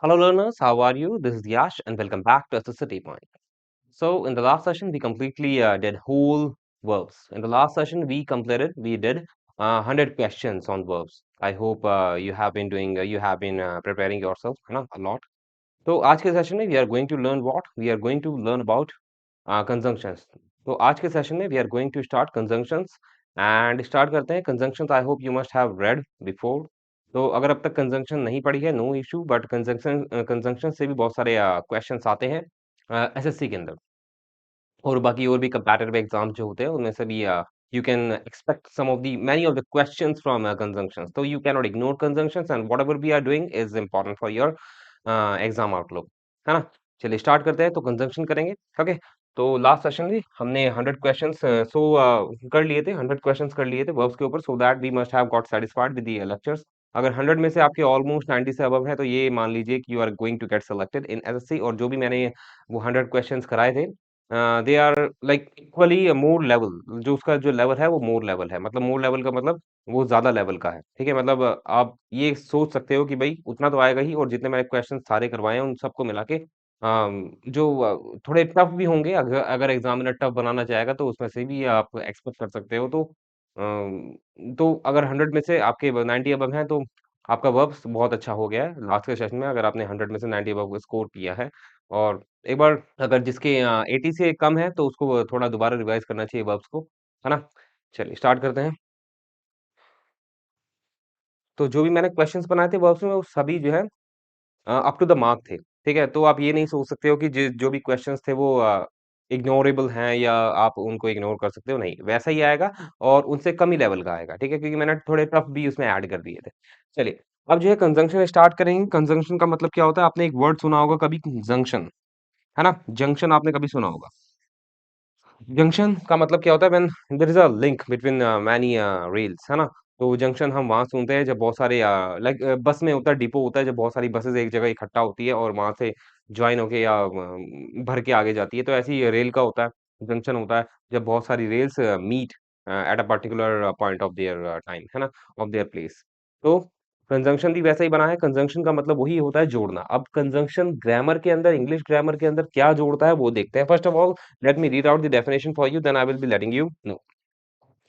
Hello, learners. How are you? This is Yash, and welcome back to City Point. So, in the last session, we completely did whole verbs. In the last session, we did 100 questions on verbs. I hope you have been preparing yourself, a lot. तो आज के session में we are going to learn what? We are going to learn about conjunctions. तो आज के session में we are going to start conjunctions and start करते हैं conjunctions. I hope you must have read before. तो अगर अब तक कंजंक्शन नहीं पढ़ी है नो इशू बट कंजंक्शन से भी बहुत सारे क्वेश्चंस आते हैं एसएससी के अंदर और बाकी और भी कंपैरेटिव एग्जाम जो होते हैं उनमें से भी you can expect some of the many of the questions from conjunctions तो you can not ignore conjunctions and whatever we are doing is important for your exam outlook है ना। चलिए स्टार्ट करते हैं तो कंजंक्शन करेंगे। ओके, तो last session में हमने 100 क्वेश्चंस कर लिए थे, 100 क्वेश्चंस कर लिए थे वर्ब्स के ऊपर, so that we must have got satisfied with the lectures. अगर 100 में से आपके ऑलमोस्ट 90 से अबव है तो ये मान लीजिए कि you are going to get selected in SSC. और जो भी मैंने वो 100 क्वेश्चंस कराए थे they are like equally more level, जो उसका जो लेवल है वो मोर लेवल है, मतलब मोर लेवल का मतलब वो ज्यादा लेवल का है। ठीक है, मतलब आप ये सोच सकते हो कि भाई उतना तो आएगा ही, और जितने मैंने क्वेश्चन सारे करवाए हैं उन सबको मिला के जो थोड़े टफ भी होंगे, अगर अगर एग्जामिनर टफ बनाना चाहेगा तो उसमें से भी आप एक्सपेक्ट कर सकते हो। तो अगर 100 में से आपके 90 अबव हैं तो आपका वर्ब्स बहुत अच्छा हो गया है लास्ट के सेशन में, अगर आपने 100 में से 90 अबव स्कोर किया है। और एक बार अगर जिसके 80 से कम है तो उसको थोड़ा दोबारा रिवाइज करना चाहिए वर्ब्स को, है ना। चलिए स्टार्ट करते हैं। तो जो भी मैंने क्वेश्चंस बनाए थे वर्ब्स में वो सभी जो है अप टू द मार्क थे। ठीक है, तो आप ये नहीं सोच सकते हो कि जो भी क्वेश्चंस थे वो इग्नोरेबल हैं या आप उनको इग्नोर कर सकते हो, नहीं वैसा ही आएगा और उनसे कम ही लेवल का आएगा। ठीक है, क्योंकि मैंने थोड़े टफ भी उसमें ऐड कर दिए थे। चलिए अब जो है कंजंक्शन स्टार्ट करेंगे। कंजंक्शन का मतलब क्या होता है? आपने एक वर्ड सुना होगा कभी, जंक्शन, है ना। जंक्शन आपने कभी सुना होगा। जंक्शन का मतलब क्या होता है? When there is a link between many rails, है ना। तो जंक्शन हम वहां सुनते हैं जब बहुत सारे लाइक बस में होता है, डिपो होता है, जब बहुत सारी बसेस एक जगह इकट्ठा होती है और वहां से ज्वाइन होके या भर के आगे जाती है, तो ऐसे ही रेल का होता है, जंक्शन होता है जब बहुत सारी rails meet at a particular point of their time, है ना, ऑफ देयर प्लेस। तो कंजंक्शन भी वैसा ही बना है। कंजंक्शन का मतलब वही होता है जोड़ना। अब कंजंक्शन ग्रामर के अंदर, इंग्लिश ग्रामर के अंदर क्या जोड़ता है वो देखते हैं। First of all let me read out the definition for you, then I will be letting you know.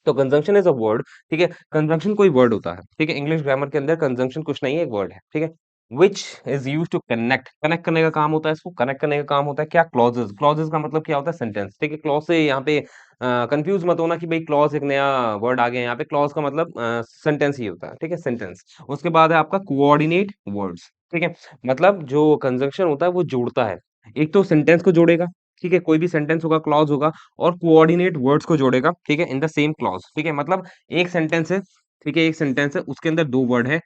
तो कंजंक्शन इज अ वर्ड। ठीक है, कंजंक्शन कोई वर्ड होता है। ठीक है, इंग्लिश ग्रामर के अंदर कंजंक्शन कुछ नहीं है, एक वर्ड है। ठीक है, which is use to connect, connect करने का काम होता है, इसको कनेक्ट करने का काम होता है क्या? क्लॉजेस। क्लॉजेस का मतलब क्या होता है? सेंटेंस। ठीक है, क्लॉज से यहाँ पे कंफ्यूज मत होना कि भाई क्लॉज एक नया वर्ड आ गया। यहाँ पे क्लॉज का मतलब सेंटेंस ही होता है। ठीक है, सेंटेंस। उसके बाद है आपका कोऑर्डिनेट वर्ड्स। ठीक है, मतलब जो कंजंक्शन होता है वो जोड़ता है। एक तो सेंटेंस को जोड़ेगा, ठीक है, कोई भी सेंटेंस होगा, क्लॉज होगा, और कोऑर्डिनेट वर्ड्स को जोड़ेगा। ठीक है, इन द सेम क्लॉज। ठीक है, मतलब एक सेंटेंस है, ठीक है, एक सेंटेंस है, उसके अंदर दो वर्ड है,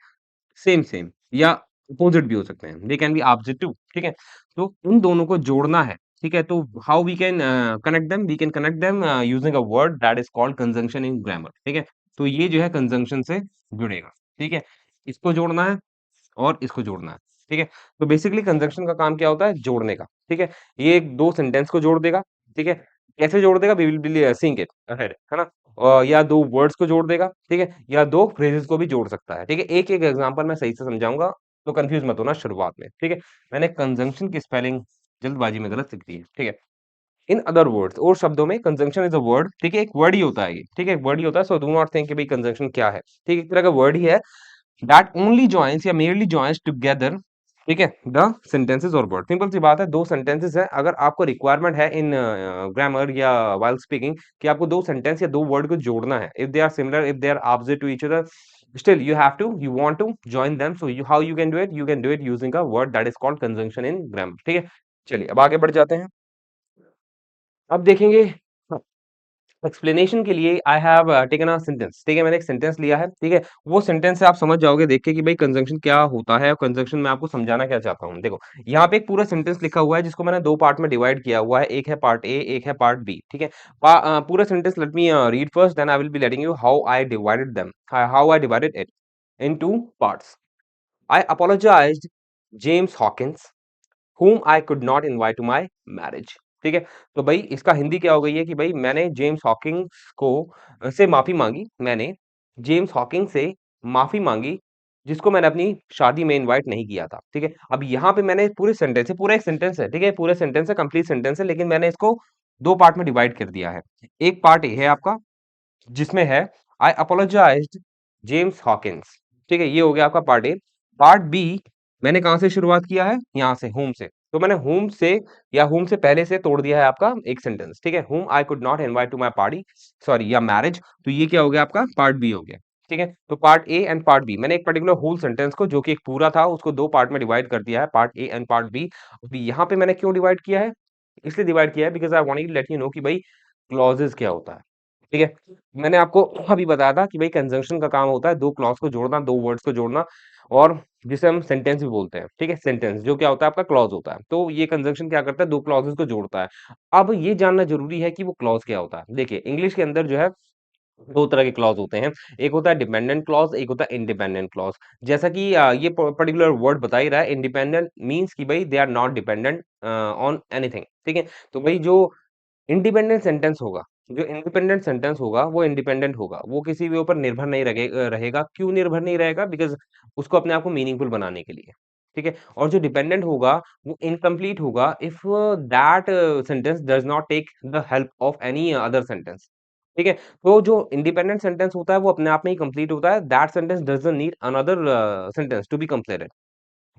सेम सेम या अपोजिट भी हो सकते हैं, they can be object too. ठीक है, तो उन दोनों को जोड़ना है। ठीक है, तो how we can connect them? We can connect them using a word that is called conjunction in grammar. ठीक है, तो ये जो है कंजंक्शन से जुड़ेगा। ठीक है, इसको जोड़ना है और इसको जोड़ना है। ठीक है, तो बेसिकली कंजंक्शन का काम क्या होता है? जोड़ने का। ठीक है, ये दो सेंटेंस को जोड़ देगा। ठीक है, कैसे जोड़ देगा? We will be seeing it ahead, है ना। या दो वर्ड्स को जोड़ देगा, ठीक है, या दो फ्रेजेस को भी जोड़ सकता है। ठीक है, एक एक एग्जांपल मैं सही से समझाऊंगा, तो कंफ्यूज मत होना शुरुआत में। ठीक है, मैंने कंजंक्शन की स्पेलिंग जल्दबाजी में गलत लिख दी है। ठीक है, इन अदर वर्ड्स, और शब्दों में, कंजंक्शन इज अ वर्ड। ठीक है, एक वर्ड ही होता है ये। ठीक है, एक वर्ड ही होता है, सो डू नॉट थिंक कि भाई कंजंक्शन क्या है। ठीक है, एक तरह का वर्ड ही है दैट ओनली जॉइंस या मेयरली जॉइंस टुगेदर। ठीक है, द सेंटेंसेस और वर्ड। सिंपल सी बात है, दो सेंटेंसेस है, अगर आपको रिक्वायरमेंट है इन ग्रामर या वाइल स्पीकिंग कि आपको दो सेंटेंस या दो वर्ड को जोड़ना है, if they are similar, if they are opposite to each other, still you want to join them, so how you can do it? You can do it using a word that is called conjunction in grammar। ठीक है, चलिए अब आगे बढ़ जाते हैं। अब देखेंगे एक्सप्लेनेशन के लिए I have taken a sentence. ठीक है, मैंने एक सेंटेंस लिया है। ठीक है, वो सेंटेंस से आप समझ जाओगे देख के कि भाई कंजंक्शन क्या होता है, और कंजंक्शन में आपको समझाना क्या चाहता हूँ। देखो यहाँ पे एक पूरा सेंटेंस लिखा हुआ है जिसको मैंने दो पार्ट में डिवाइड किया हुआ है, एक है पार्ट ए, एक है पार्ट बी। ठीक है, पूरा sentence let me read first, then I will be letting you how I divided it in two parts. I apologized James Hawkins whom I could not invite to my marriage। ठीक है, तो भाई इसका हिंदी क्या हो गई है कि भाई मैंने जेम्स हॉकिंस को से माफी मांगी, मैंने जेम्स हॉकिंग से माफी मांगी जिसको मैंने अपनी शादी में इनवाइट नहीं किया था, ठीक है? अब यहाँ पे मैंने पूरे सेंटेंस है, पूरा एक सेंटेंस है, ठीक है? पूरा सेंटेंस है, कंप्लीट सेंटेंस है, लेकिन मैंने इसको 2 पार्ट में डिवाइड कर दिया है। एक पार्ट ये है आपका, जिसमें है आई अपोलोजाइज्ड जेम्स हॉकिंस, ठीक है? ये हो गया आपका पार्ट ए। पार्ट बी मैंने कहाँ से शुरुआत किया है? यहाँ से, होम से। तो मैंने होम से या होम से पहले से तोड़ दिया है आपका एक सेंटेंस, ठीक है? whom I could not invite to my party, sorry या मैरिज, तो ये क्या हो गया आपका? पार्ट बी हो गया, ठीक है? तो part A and part B मैंने एक पर्टिकुलर होल सेंटेंस को, जो कि एक पूरा था, उसको 2 पार्ट में डिवाइड कर दिया है, part A and part B. अभी यहाँ पे मैंने क्यों डिवाइड किया है? इसलिए डिवाइड किया है because I wanted to let you know कि भाई क्लॉजेस क्या होता है, ठीक है? मैंने आपको अभी बताया था कि भाई कंजंक्शन का काम होता है 2 क्लॉज को जोड़ना, 2 वर्ड्स को जोड़ना, और जिसे हम सेंटेंस भी बोलते हैं, ठीक है? सेंटेंस जो क्या होता है आपका? क्लॉज होता है। तो ये कंजंक्शन क्या करता है? 2 क्लॉजेस को जोड़ता है। अब ये जानना ज़रूरी है कि वो क्लॉज क्या होता है। देखिए, इंग्लिश के अंदर जो है 2 तरह के क्लॉज होते हैं। एक होता है डिपेंडेंट क्लॉज, एक होता है इंडिपेंडेंट क्लॉज। जैसा कि ये पर्टिकुलर वर्ड बता ही रहा है, इंडिपेंडेंट मीन्स कि भई they are not dependent on anything, ठीक है? तो भई जो इंडिपेंडेंट सेंटेंस होगा, जो इंडिपेंडेंट सेंटेंस होगा, वो इंडिपेंडेंट होगा। वो किसी के ऊपर निर्भर नहीं रहेगा। क्यों निर्भर नहीं रहेगा? बिकॉज़ उसको अपने आप को मीनिंगफुल बनाने के लिए, ठीक है? और जो डिपेंडेंट होगा, वो इनकम्प्लीट होगा if that sentence does not take the help of any other sentence, ठीक है? तो जो इंडिपेंडेंट सेंटेंस होता है, वो अपने आप में ही कंप्लीट होता है। That sentence doesn't need another sentence to be completed.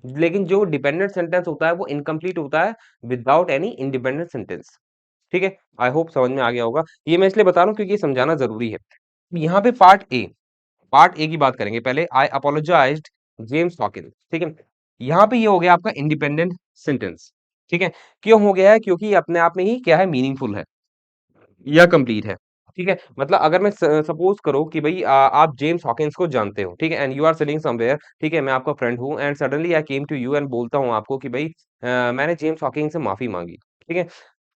लेकिन जो डिपेंडेंट सेंटेंस होता है, वो इनकम्प्लीट होता है विदाउट एनी इंडिपेंडेंट सेंटेंस। ठीक है? आई होप समझ में आ गया होगा। ये मैं इसलिए बता रहा हूँ क्योंकि ये समझाना ज़रूरी है। यहाँ पे पार्ट ए की बात करेंगे पहले। आई अपोलोजाइज्ड जेम्स हॉकिन्स, ठीक है? यहाँ पे ये हो गया आपका इंडिपेंडेंट सेंटेंस, ठीक है? क्यों हो गया है? क्योंकि ये अपने आप में ही क्या है? मीनिंगफुल है या कंप्लीट है, ठीक है? मतलब अगर मैं सपोज़ करो कि भई आप जेम्स हॉकिन्स को जानते हो, ठीक है? And you are sitting somewhere, ठीक है? मैं आपका फ्रेंड हूँ and suddenly I came to you एंड बोलता हूँ आपको कि भई मैंने जेम्स हॉकिंस से माफ़ी माँगी, ठीक है?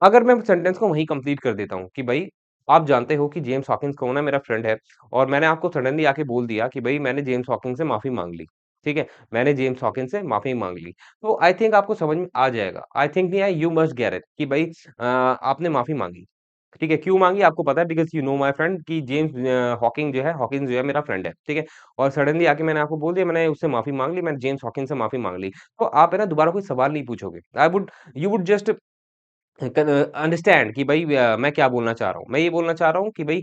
अगर मैं सेंटेंस को वहीं कंप्लीट कर देता हूँ कि भई आप जानते हो कि जेम्स हॉकिंस कौन है, मेरा फ्रेंड है, और मैंने आपको सडनली आके बोल दिया कि भई मैंने जेम्स हॉकिंस से माफ़ी माँग ली, ठीक है? मैंने जेम्स हॉकिंस से माफ़ी माँग ली। तो आई थिंक आपको समझ में आ जाएगा। आई थिंक नहीं, यू मस्ट गेट इट कि भई आपने माफ़ी माँगी, ठीक है? क्यों माँगी आपको पता है, because you know my friend कि जेम्स हॉकिंग जो है, हॉकिन्स जो है मेरा फ्रेंड है, ठीक है? और सडनली आके मैंने आपको बोल दिया मैंने उससे माफ़ी माँग ली, मैंने जेम्स हॉकिंस से माफ़ी माँग ली। तो आप है ना दोबारा कोई सवाल नहीं पूछोगे। I would you would just understand कि भाई मैं क्या बोलना चाह रहा हूँ। मैं ये बोलना चाह रहा हूँ कि भाई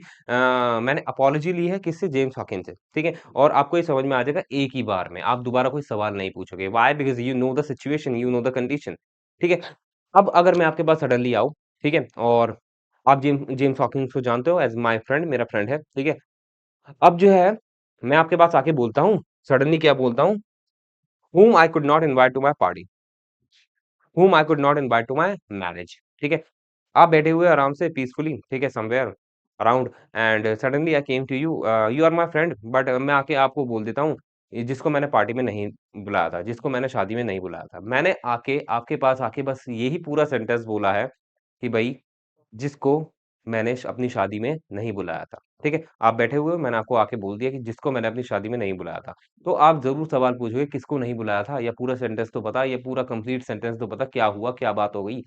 मैंने अपॉलजी ली है किससे? जेम्स हॉकिन्स से, ठीक है? और आपको ये समझ में आ जाएगा एक ही बार में। आप दोबारा कोई सवाल नहीं पूछोगे। Why? Because you know the situation, you know the condition, ठीक है? अब अगर मैं आपके पास सडनली आऊँ, ठीक है? और आप जेम्स हॉकिन्स को जानते हो एज़ माय फ्रेंड, मेरा फ्रेंड है, ठीक है? अब जो है मैं आपके पास आके बोलता हूँ, सडनली क्या बोलता हूँ? whom I could not invite to my party, whom I could not invite to my marriage, ठीक है? आप बैठे हुए आराम से पीसफुली, ठीक है, somewhere around and suddenly I came to you, you are my friend, but मैं आके आपको बोल देता हूँ, ये जिसको मैंने पार्टी में नहीं बुलाया था, जिसको मैंने शादी में नहीं बुलाया था। मैंने आके आपके पास आके बस यही पूरा सेंटेंस बोला है कि भई जिसको मैंने अपनी शादी में नहीं बुलाया था, ठीक है? आप बैठे हुए हो, मैंने आपको आके बोल दिया कि जिसको मैंने अपनी शादी में नहीं बुलाया था। तो आप ज़रूर सवाल पूछोगे किसको नहीं बुलाया था, या पूरा सेंटेंस तो बता, या पूरा कंप्लीट सेंटेंस तो बता, क्या हुआ, क्या बात हो गई?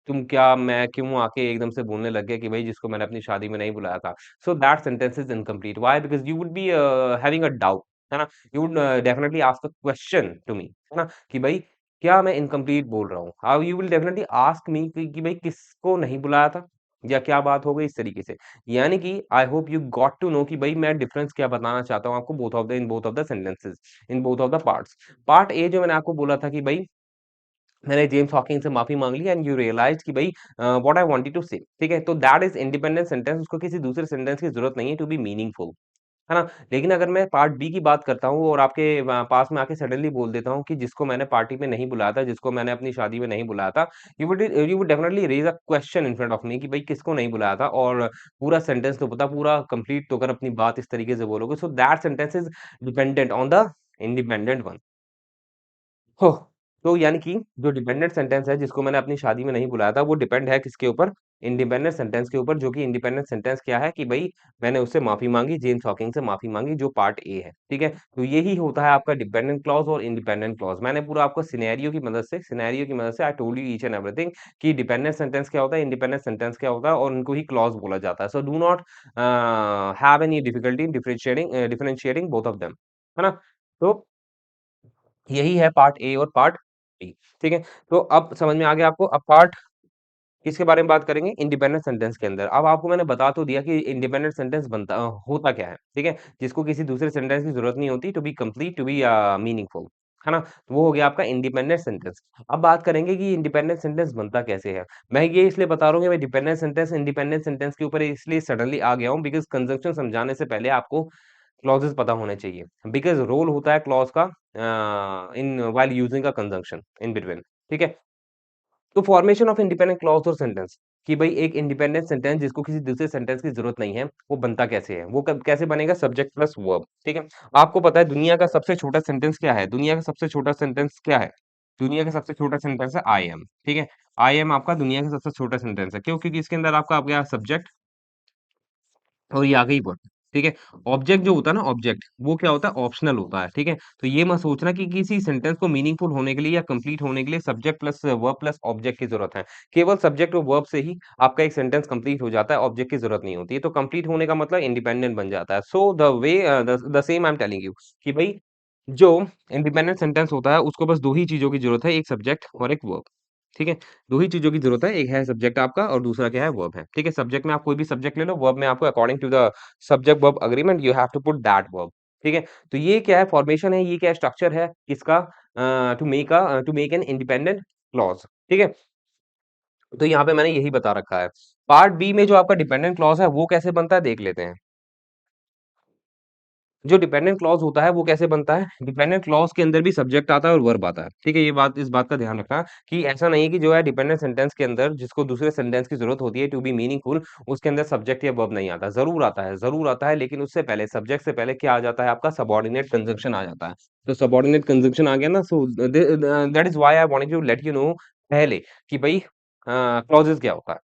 मैं क्यों आके एकदम से बोलने लग गया कि भई जिसको मैंने अपनी शादी में नहीं बुलाया था। So that sentence is incomplete. Why? Because you would be having a doubt, है ना? You would definitely ask a question to me, है ना? कि भई क्या मैं इनकम्प्लीट बोल रहा हूँ? You will definitely ask me कि भई किसको नहीं बुलाया था? या क्या बात हो गई इस तरीके से। यानी कि I hope you got to know कि भई मैं डिफरेंस क्या बताना चाहता हूँ आपको both of the sentences, in both of the parts. Part A जो मैंने आपको बोला था कि भई मैंने जेम्स हॉकिंस से माफ़ी माँग ली एंड यू रियलाइज़्ड कि भई व्हाट आई वांटेड टू से, ठीक है? तो दैट इज़ इंडिपेंडेंट सेंटेंस, उसको किसी दूसरे सेंटेंस की ज़रूरत नहीं है टू बी मीनिंगफुल, है ना? लेकिन अगर मैं पार्ट बी की बात करता हूँ और आपके पास में आके सडनली बोल देता हूँ कि जिसको मैंने पार्टी में नहीं बुलाया था, जिसको मैंने अपनी शादी में नहीं बुलाया था, you would definitely raise a question in front of me कि भई किसको नहीं बुलाया था, और पूरा सेंटेंस तो बता, पूरा कंप्लीट तो कर, अपनी बात इस तरीके से बोलोगे। सो that sentence is dependent on the independent one. हो, तो यानी कि जो डिपेंडेंट सेंटेंस है जिसको मैंने अपनी शादी में नहीं बुलाया था, वो डिपेंड है किसके ऊपर? इंडिपेंडेंट सेंटेंस के ऊपर, जो कि इंडिपेंडेंट सेंटेंस क्या है कि भई मैंने उससे माफ़ी माँगी, जेम्स हॉकिंग से माफ़ी माँगी, जो पार्ट ए है, ठीक है? तो यही होता है आपका डिपेंडेंट क्लॉज़ और इंडिपेंडेंट क्लॉज़। मैंने पूरा आपको सिनेरियो की मदद से I told you each and everything कि डिपेंडेंट सेंटेंस क्या होता है, इंडिपेंडेंट सेंटेंस क्या होता है, और उनको ही क्लॉज़ बोला जाता है। So do not have any difficulty in differentiating both of them, है ना? तो यही है पार्ट ए और पार्ट बी, ठीक है? तो अब समझ में आ गया आपको? अब पार्ट किसके बारे में बात करेंगे? इंडिपेंडेंट सेंटेंस के अंदर। अब आपको मैंने बता तो दिया कि इंडिपेंडेंट सेंटेंस होता क्या है, ठीक है? जिसको किसी दूसरे सेंटेंस की ज़रूरत नहीं होती to be complete, to be meaningful, है ना? तो वो हो गया आपका इंडिपेंडेंट सेंटेंस। अब बात करेंगे कि इंडिपेंडेंट सेंटेंस बनता कैसे है? मैं ये इसलिए बता रहा हूँ कि मैं इंडिपेंडेंट सेंटेंस के ऊपर इसलिए सडनली आ गया हूँ बिकॉज़ कंजंक्शन समझाने से पहले आपको क्लॉजेस पता होने चाहिए। बिकॉज़ रोल होता है क्लॉज़ का in while using a conjunction in between, ठीक है? तो फॉर्मेशन ऑफ इंडिपेंडेंट क्लॉज और सेंटेंस कि भाई एक इंडिपेंडेंट सेंटेंस जिसको किसी दूसरे सेंटेंस की जरूरत नहीं है वो बनता कैसे है वो कैसे बनेगा सब्जेक्ट प्लस वर्ब ठीक है आपको पता है दुनिया का सबसे छोटा सेंटेंस क्या है दुनिया का सबसे छोटा सेंटेंस क्या है दुनिया का सबसे छोटा सेंटेंस है आई एम ठीक है आई एम आपका दुनिया का सबसे छोटा सेंटेंस है क्यों क्योंकि इसके अंदर आपका आ गया सब्जेक्ट और ये आ गई वर्ब ठीक है ऑब्जेक्ट जो होता है ना ऑब्जेक्ट वो क्या होता है ऑप्शनल होता है ठीक है तो ये मत सोचना कि किसी सेंटेंस को मीनिंगफुल होने के लिए या कंप्लीट होने के लिए subject plus verb plus object की जरूरत है केवल सब्जेक्ट और वर्ब से ही आपका एक सेंटेंस कंप्लीट हो जाता है ऑब्जेक्ट की जरूरत नहीं होती है तो कंप्लीट होने का मतलब इंडिपेंडेंट बन जाता है so the way the same I am telling you कि भाई जो इंडिपेंडेंट सेंटेंस होता है उसको बस दो ही चीजों की जरूरत है एक सब्जेक्ट और एक वर्ब ठीक है 2 ही चीज़ों की ज़रूरत है, एक है सब्जेक्ट आपका और दूसरा क्या है वर्ब है, ठीक है? सब्जेक्ट में आप कोई भी सब्जेक्ट ले लो, वर्ब में आपको according to the subject verb agreement you have to put that verb, ठीक है? तो ये क्या है फॉर्मेशन है, ये क्या स्ट्रक्चर है किसका to make an independent clause, ठीक है? तो यहाँ पे मैंने यही बता रखा है। पार्ट बी में जो आपका डिपेंडेंट क्लॉज़ है, वो कैसे बनता है देख लेते हैं। जो डिपेंडेंट क्लॉज होता है वो कैसे बनता है डिपेंडेंट क्लॉज के अंदर भी सब्जेक्ट आता है और वर्ब आता है ठीक है ये बात इस बात का ध्यान रखना कि ऐसा नहीं है कि जो है डिपेंडेंट सेंटेंस के अंदर जिसको दूसरे सेंटेंस की जरूरत होती है टू बी मीनिंगफुल उसके अंदर सब्जेक्ट या वर्ब नहीं आता जरूर आता है लेकिन उससे पहले सब्जेक्ट से पहले क्या आ जाता है आपका सबऑर्डिनेट कंजंक्शन आ जाता है तो सबऑर्डिनेट कंजंक्शन आ गया ना so that is why I wanted to let you know पहले कि भाई क्लॉजेस क्या होता है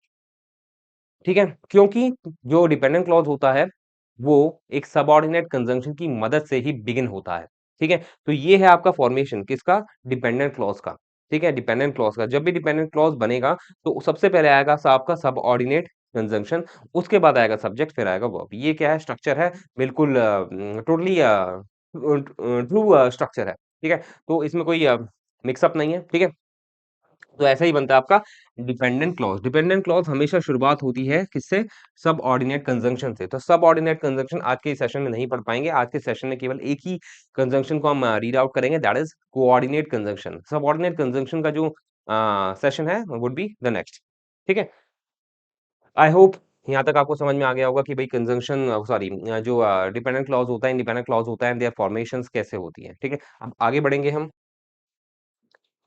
ठीक है? क्योंकि जो डिपेंडेंट क्लॉज़ होता है, वो एक सबऑर्डिनेट कंजंक्शन की मदद से ही बिगिन होता है, ठीक है? तो ये है आपका फॉर्मेशन किसका? डिपेंडेंट क्लॉज़ का, ठीक है? डिपेंडेंट क्लॉज़ का। जब भी डिपेंडेंट क्लॉज़ बनेगा, तो सबसे पहले आएगा आपका सबऑर्डिनेट कंजंक्शन, उसके बाद आएगा सब्जेक्ट, फिर आएगा वर्ब। ये क्या है? स्ट्रक्चर है, बिल्कुल टोटली ट्रू स्ट्रक्चर है, ठीक है? तो इसमें कोई मिक्स अप नहीं है, ठीक है? तो ऐसा ही बनता है आपका डिपेंडेंट क्लॉज हमेशा शुरुआत होती है किससे सबऑर्डिनेट कंजंक्शन से तो सबऑर्डिनेट कंजंक्शन आज के सेशन में नहीं पढ़ पाएंगे आज के सेशन में केवल एक ही कंजंक्शन को हम रीड आउट करेंगे that is coordinate conjunction subordinate conjunction का जो सेशन है वुड बी द नेक्स्ट ठीक है आई होप यहाँ तक आपको समझ में आ गया होगा कि भाई कंजंक्शन सॉरी जो डिपेंडेंट क्लॉज होता है इंडिपेंडेंट क्लॉज होता है देयर फॉर्मेशंस कैसे होती है ठीक है अब आगे बढ़ेंगे हम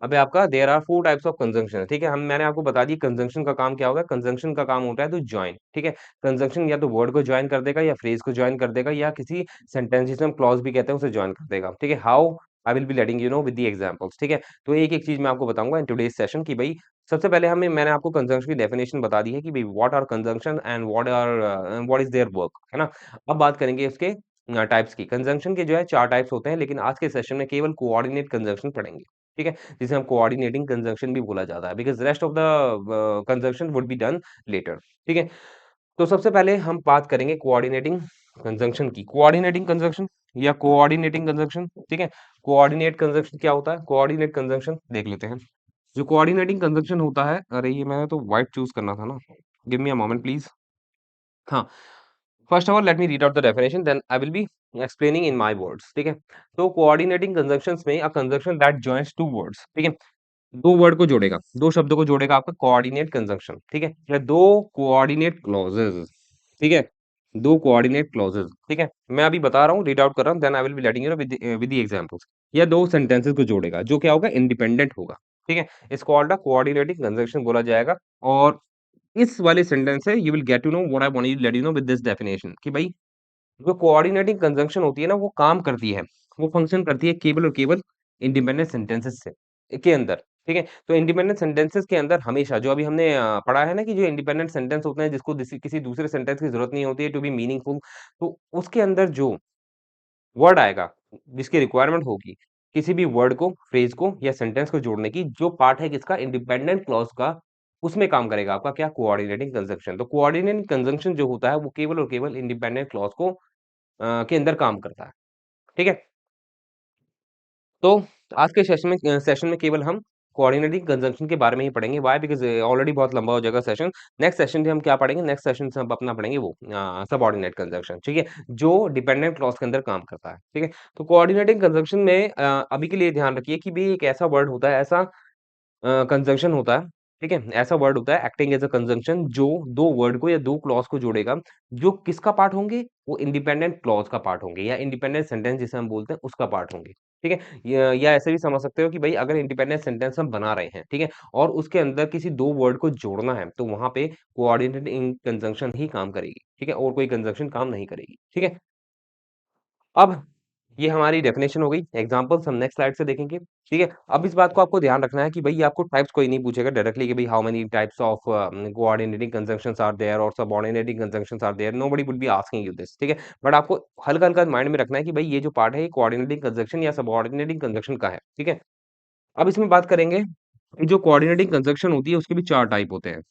अबे आपका there are 4 types of conjunction ठीक है हम मैंने आपको बता दी कंजंक्शन का काम क्या होगा कंजंक्शन का काम होता है तो जॉइन ठीक है कंजंक्शन या तो वर्ड को जॉइन कर देगा या फ्रेज को जॉइन कर देगा या किसी सेंटेंस जिसे हम क्लॉज भी कहते हैं उसे जॉइन कर देगा ठीक है how I will be letting you know with the examples ठीक है तो एक एक चीज मैं आपको बताऊंगा इन टुडेस सेशन कि भाई सबसे पहले हमें मैंने आपको कंजंक्शन की डेफिनेशन बता दी है कि भाई what are conjunction and what is their work है ना अब बात करेंगे इसके टाइप्स की कंजंक्शन के जो है 4 टाइप्स होते हैं लेकिन आज के सेशन में केवल कोऑर्डिनेट कंजंक्शन पढ़ेंगे ठीक है जिसे हम कोऑर्डिनेटिंग कंजंक्शन भी बोला जाता है because rest of the conjunction would be done later ठीक है तो सबसे पहले हम बात करेंगे कोऑर्डिनेटिंग कंजंक्शन या कोऑर्डिनेटिंग कंजंक्शन ठीक है कोऑर्डिनेट कंजंक्शन क्या होता है कोऑर्डिनेट कंजंक्शन देख लेते हैं जो कोऑर्डिनेटिंग कंजंक्शन होता है अरे ये मैंने तो व्हाइट चूज करना था ना give me a moment please हाँ first of all let me read out the definition then I will be explaining in my words ठीक है तो कोऑर्डिनेटिंग कंजंक्शंस में a conjunction that joins two words ठीक है 2 वर्ड को जोड़ेगा, 2 शब्दों को जोड़ेगा आपका कोऑर्डिनेट कंजंक्शन, ठीक है? या 2 कोऑर्डिनेट क्लॉजेज़, ठीक है? 2 कोऑर्डिनेट क्लॉजेज़, ठीक है? मैं अभी बता रहा हूँ, रीड आउट कर रहा हूँ, then I will be letting you know with the examples. या 2 सेंटेंसेस को जोड़ेगा, जो क्या होगा? इंडिपेंडेंट होगा, ठीक है? It's called a coordinating conjunction बोला जाएगा और इस वाले सेंटेंस से you will get to know what I want you let you know with this definition कि भाई जो कोऑर्डिनेटिंग कंजंक्शन होती है ना, वो काम करती है, वो फंक्शन करती है केवल और केवल इंडिपेंडेंट सेंटेंसेस से के अंदर, ठीक है? तो इंडिपेंडेंट सेंटेंसेस के अंदर हमेशा जो अभी हमने पढ़ा है ना कि जो इंडिपेंडेंट सेंटेंस होते हैं जिसको किसी दूसरे सेंटेंस की जरूरत नहीं होती है टू बी मीनिंगफुल, तो उसके अंदर जो वर्ड आएगा, जिसकी रिक्वायरमेंट होगी, किसी भी वर्ड को, फ्रेज को या सेंटेंस को जोड़ने की, जो पार्ट है किसका इंडिपेंडेंट क्लॉज का, उसमें काम करेगा आपका क्या कोऑर्डिनेटिंग कंजंक्शन। तो कोऑर्डिनेटिंग कंजंक्शन जो होता है, वो केवल और केवल इंडिपेंडेंट क्लॉज को के अंदर काम करता है, ठीक है? तो आज के सेशन में केवल हम कोऑर्डिनेटिंग कंजंक्शन के बारे में ही पढ़ेंगे। व्हाई? बिकॉज़ ऑलरेडी बहुत लंबा हो जाएगा सेशन। नेक्स्ट सेशन से हम क्या पढ़ेंगे? नेक्स्ट सेशन से हम अपना पढ़ेंगे वो सबऑर्डिनेट कंजंक्शन, ठीक है? जो डिपेंडेंट क्लॉज़ के अंदर काम करता है, ठीक है? तो कोऑर्डिनेटिंग कंजंक्शन में अभी के लिए ध्यान रखिए कि भई एक ऐसा वर्ड होता है, ऐसा कंजंक्शन होता है, ठीक है? ऐसा वर्ड होता है एक्टिंग एज़ अ कंजंक्शन जो 2 वर्ड को या 2 क्लॉज़ को जोड़ेगा, जो किसका पार्ट होंगे? वो इंडिपेंडेंट क्लॉज़ का पार्ट होंगे या इंडिपेंडेंट सेंटेंस जिसे हम बोलते हैं उसका पार्ट होंगे, ठीक है? या ऐसे भी समझ सकते हो कि भई अगर इंडिपेंडेंट सेंटेंस हम बना रहे हैं, ठीक है? और उसके अंदर किसी 2 वर्ड को जोड़ना है, तो वहाँ पे कोऑर्डिनेटिंग कंजंक्शन ही काम करेगी, ठीक है? और कोई कंजंक्शन काम नहीं करेगी, ठीक है? अब ये हमारी डेफिनेशन हो गई, एग्ज़ाम्पल्स हम नेक्स्ट स्लाइड से देखेंगे, ठीक है? अब इस बात को आपको ध्यान रखना है कि भई आपको टाइप्स कोई नहीं पूछेगा डायरेक्टली कि भई how many types of coordinating conjunctions are there और subordinating conjunctions are there, nobody would be asking you this, ठीक है? बट आपको हल्का-हल्का माइंड में रखना है कि भई ये जो पार्ट है ये कोऑर्डिनेटिंग कंजंक्शन या सबऑर्डिनेटिंग कंजंक्शन का है, ठीक है? अब इसमें बात करेंगे कि जो कोऑर्डिनेटिंग कंजंक्शन होती है उसके भी 4 टाइप होते हैं।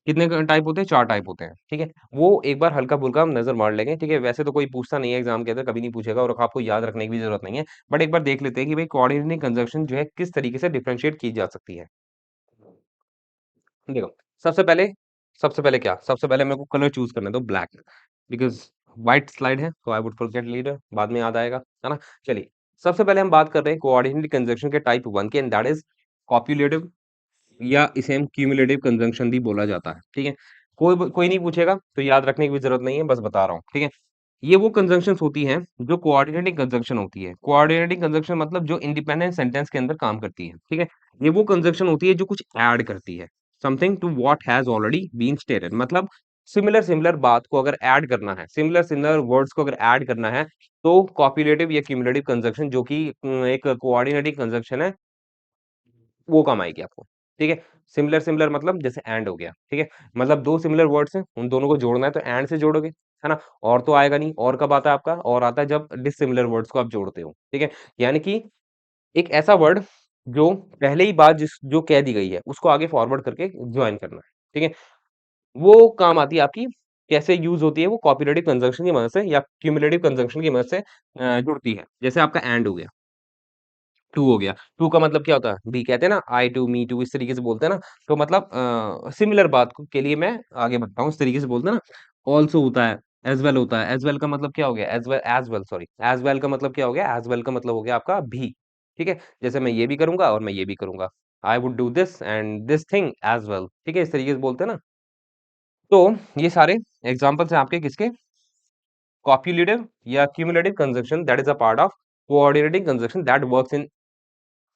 कितने क टाइप होते हैं? 4 टाइप होते हैं, ठीक है? वो एक बार हल्का-फुल्का हम नज़र मार लेंगे, ठीक है? वैसे तो कोई पूछता नहीं है एग्ज़ाम के अंदर, कभी नहीं पूछेगा और आपको याद रखने की भी ज़रूरत नहीं है। बट एक बार देख लेते हैं कि भई कोऑर्डिनेटिंग कंजंक्शन जो है किस तरीके से डिफरेंशिएट की जा सकती है। देखो, सबसे पहले सबसे पहले क्या? सबसे पहले मेरे को कलर चूज़ करने दो ब्लैक बिकॉज़ व्हाइट स्लाइड है, तो आई वुड फॉरगेट लेटर बाद में याद आएगा, है ना? चलिए, सबसे पहले हम बात कर रहे हैं कोऑर्डिनेटिंग कंजंक्शन के टाइप 1 की एंड दैट इज़ कॉप्युलेटिव या इसे हम क्यूमुलेटिव कंजंक्शन भी बोला जाता है, ठीक है? कोई नहीं पूछेगा, तो याद रखने की भी ज़रूरत नहीं है, बस बता रहा हूँ, ठीक है? ये वो कंजंक्शंस होती हैं, जो कोऑर्डिनेटिंग कंजंक्शन होती है। कोऑर्डिनेटिंग कंजंक्शन मतलब जो इंडिपेंडेंट सेंटेंस के अंदर काम करती है, ठीक है? ये वो कंजंक्शन होती है जो कुछ ऐड करती है, something to what has already been stated मतलब सिमिलर बात को अगर ऐड करना है, सिमिलर वर्ड्स को अगर ऐड करना है, तो कॉप्युलेटिव या क्यूमुलेटिव कंजंक्शन जो कि एक कोऑर्डिनेटिंग कंजंक्शन है वो काम आएगी आपको, ठीक है? सिमिलर मतलब जैसे एंड हो गया, ठीक है? मतलब 2 सिमिलर वर्ड्स हैं, उन दोनों को जोड़ना है तो एंड से जोड़ोगे, है ना? और तो आएगा नहीं, और कब आता है आपका? और आता है जब डिसिमिलर वर्ड्स को आप जोड़ते हो, ठीक है? यानी कि एक ऐसा वर्ड जो पहले ही बात जिस जो कह दी गई है, उसको आगे फॉरवर्ड करके जॉइन करना है, ठीक है? वो काम आती है आपकी कैसे यूज़ होती है वो कोऑपरेटिव कंजंक्शन की मदद से या क्युमुलेटिव कंजंक्शन की मदद से जुड़ती है। जैसे आपका एंड हो गया। टू हो गया। टू का मतलब क्या होता है? बी कहते हैं ना आई टू, मी टू इस तरीके से बोलते हैं ना, तो मतलब सिमिलर बात को के लिए मैं आगे बढ़ता हूँ, इस तरीके से बोलते हैं ना। ऑल्सो होता है, एज़ वेल होता है, एज़ वेल का मतलब क्या हो गया? As well sorry, as well का मतलब क्या हो गया? एज़ वेल का मतलब हो गया आपका भी, ठीक है? जैसे मैं ये भी करूँगा और मैं ये भी करूँगा। I would do this and this thing as well, ठीक है? इस तरीके से बोलते हैं ना। तो ये सारे एग्ज़ाम्पल्स हैं आपके किसके? कॉप्युलेटिव या cumulative conjunction that is a part of coordinating conjunction that works in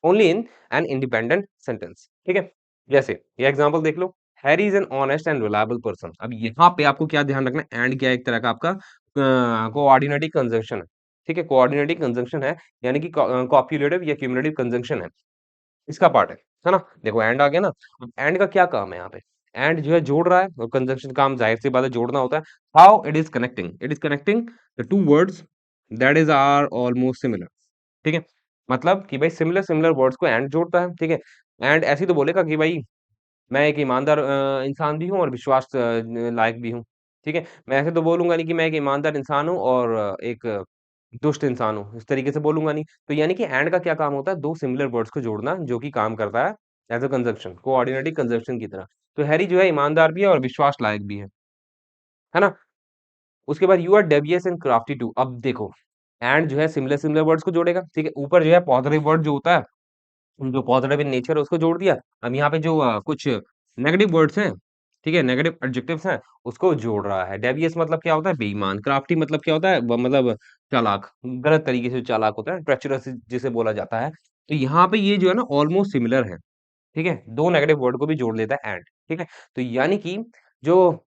only in an independent sentence, ठीक है? जैसे ये एग्जांपल देख लो, Harry is an honest and reliable person. अब यहाँ पे आपको क्या ध्यान रखना है, एंड क्या है एक तरह का आपका कोऑर्डिनेटिव कंजंक्शन है, ठीक है? कोऑर्डिनेटिव कंजंक्शन है, यानी कि कॉप्युलेटिव या क्युमुलेटिव कंजंक्शन है, इसका पार्ट है ना? देखो एंड आ गया ना, अब एंड का क्या काम है यहाँ पे? एंड जो है जोड़ रहा है और कंजंक्शन काम ज़ाहिर-सी बात है जोड़ना होता है। How it is connecting the 2 words that is are almost similar. ठीक है? मतलब कि भाई सिमिलर वर्ड्स को एंड जोड़ता है, ठीक है? एंड ऐसे ही तो बोलेगा कि भाई मैं एक ईमानदार इंसान भी हूँ और विश्वास लायक भी हूँ, ठीक है? मैं ऐसे तो बोलूँगा नहीं कि मैं एक ईमानदार इंसान हूँ और एक दुष्ट इंसान हूँ, इस तरीके से बोलूँगा नहीं। तो यानी कि एंड का क्या काम होता है? 2 सिमिलर वर्ड्स को जोड़ना जो कि काम करता है as a conjunction, coordinating conjunction की तरह। तो हैरी जो है ईमानदार भी है और विश्वास लायक भी है ना? उसके बाद you are devious and crafty too. अब देखो, एंड जो है सिमिलर वर्ड्स को जोड़ेगा, ठीक है? ऊपर जो है पॉजिटिव वर्ड जो होता है जो पॉजिटिव इन नेचर है उसको जोड़ दिया। अब यहाँ पे जो कुछ नेगेटिव वर्ड्स हैं, ठीक है? नेगेटिव एडजेक्टिव्स हैं, उसको जोड़ रहा है। डेवियस मतलब क्या होता है? बेईमान। क्राफ्टी मतलब क्या होता है? ब मतलब चालाक, गलत तरीके से चालाक होता है, ट्रेचरस जिसे बोला जाता है। तो यहाँ पे ये जो है ना ऑलमोस्ट सिमिलर है, ठीक है? 2 नेगेटिव वर्ड को भी जोड़ लेता है एंड, ठीक है? तो यानी कि जो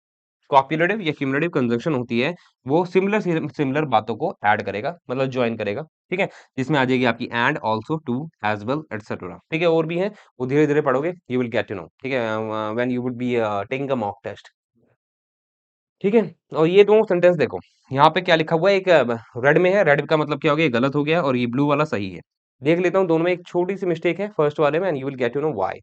कॉपुलेटिव या क्युमुलेटिव कंजंक्शन होती है, वो सिमिलर बातों को ऐड करेगा, मतलब जॉइन करेगा, ठीक है? जिसमें आ जाएगी आपकी and, also, too, as well, etcetera, ठीक है? और भी हैं, वो धीरे-धीरे पढ़ोगे, you will get to know, ठीक है? When you would be taking a mock test, ठीक है? और ये 2 सेंटेंस देखो, यहाँ पे क्या लिखा हुआ है, एक रेड में है, रेड का मतलब क्या हो गया, ये गलत हो गया और ये ब्लू वाला सही है। देख लेता हूँ, दोनों में एक छोटी-सी मिस्टेक है, फर्स्ट वाले में and you will get to know why.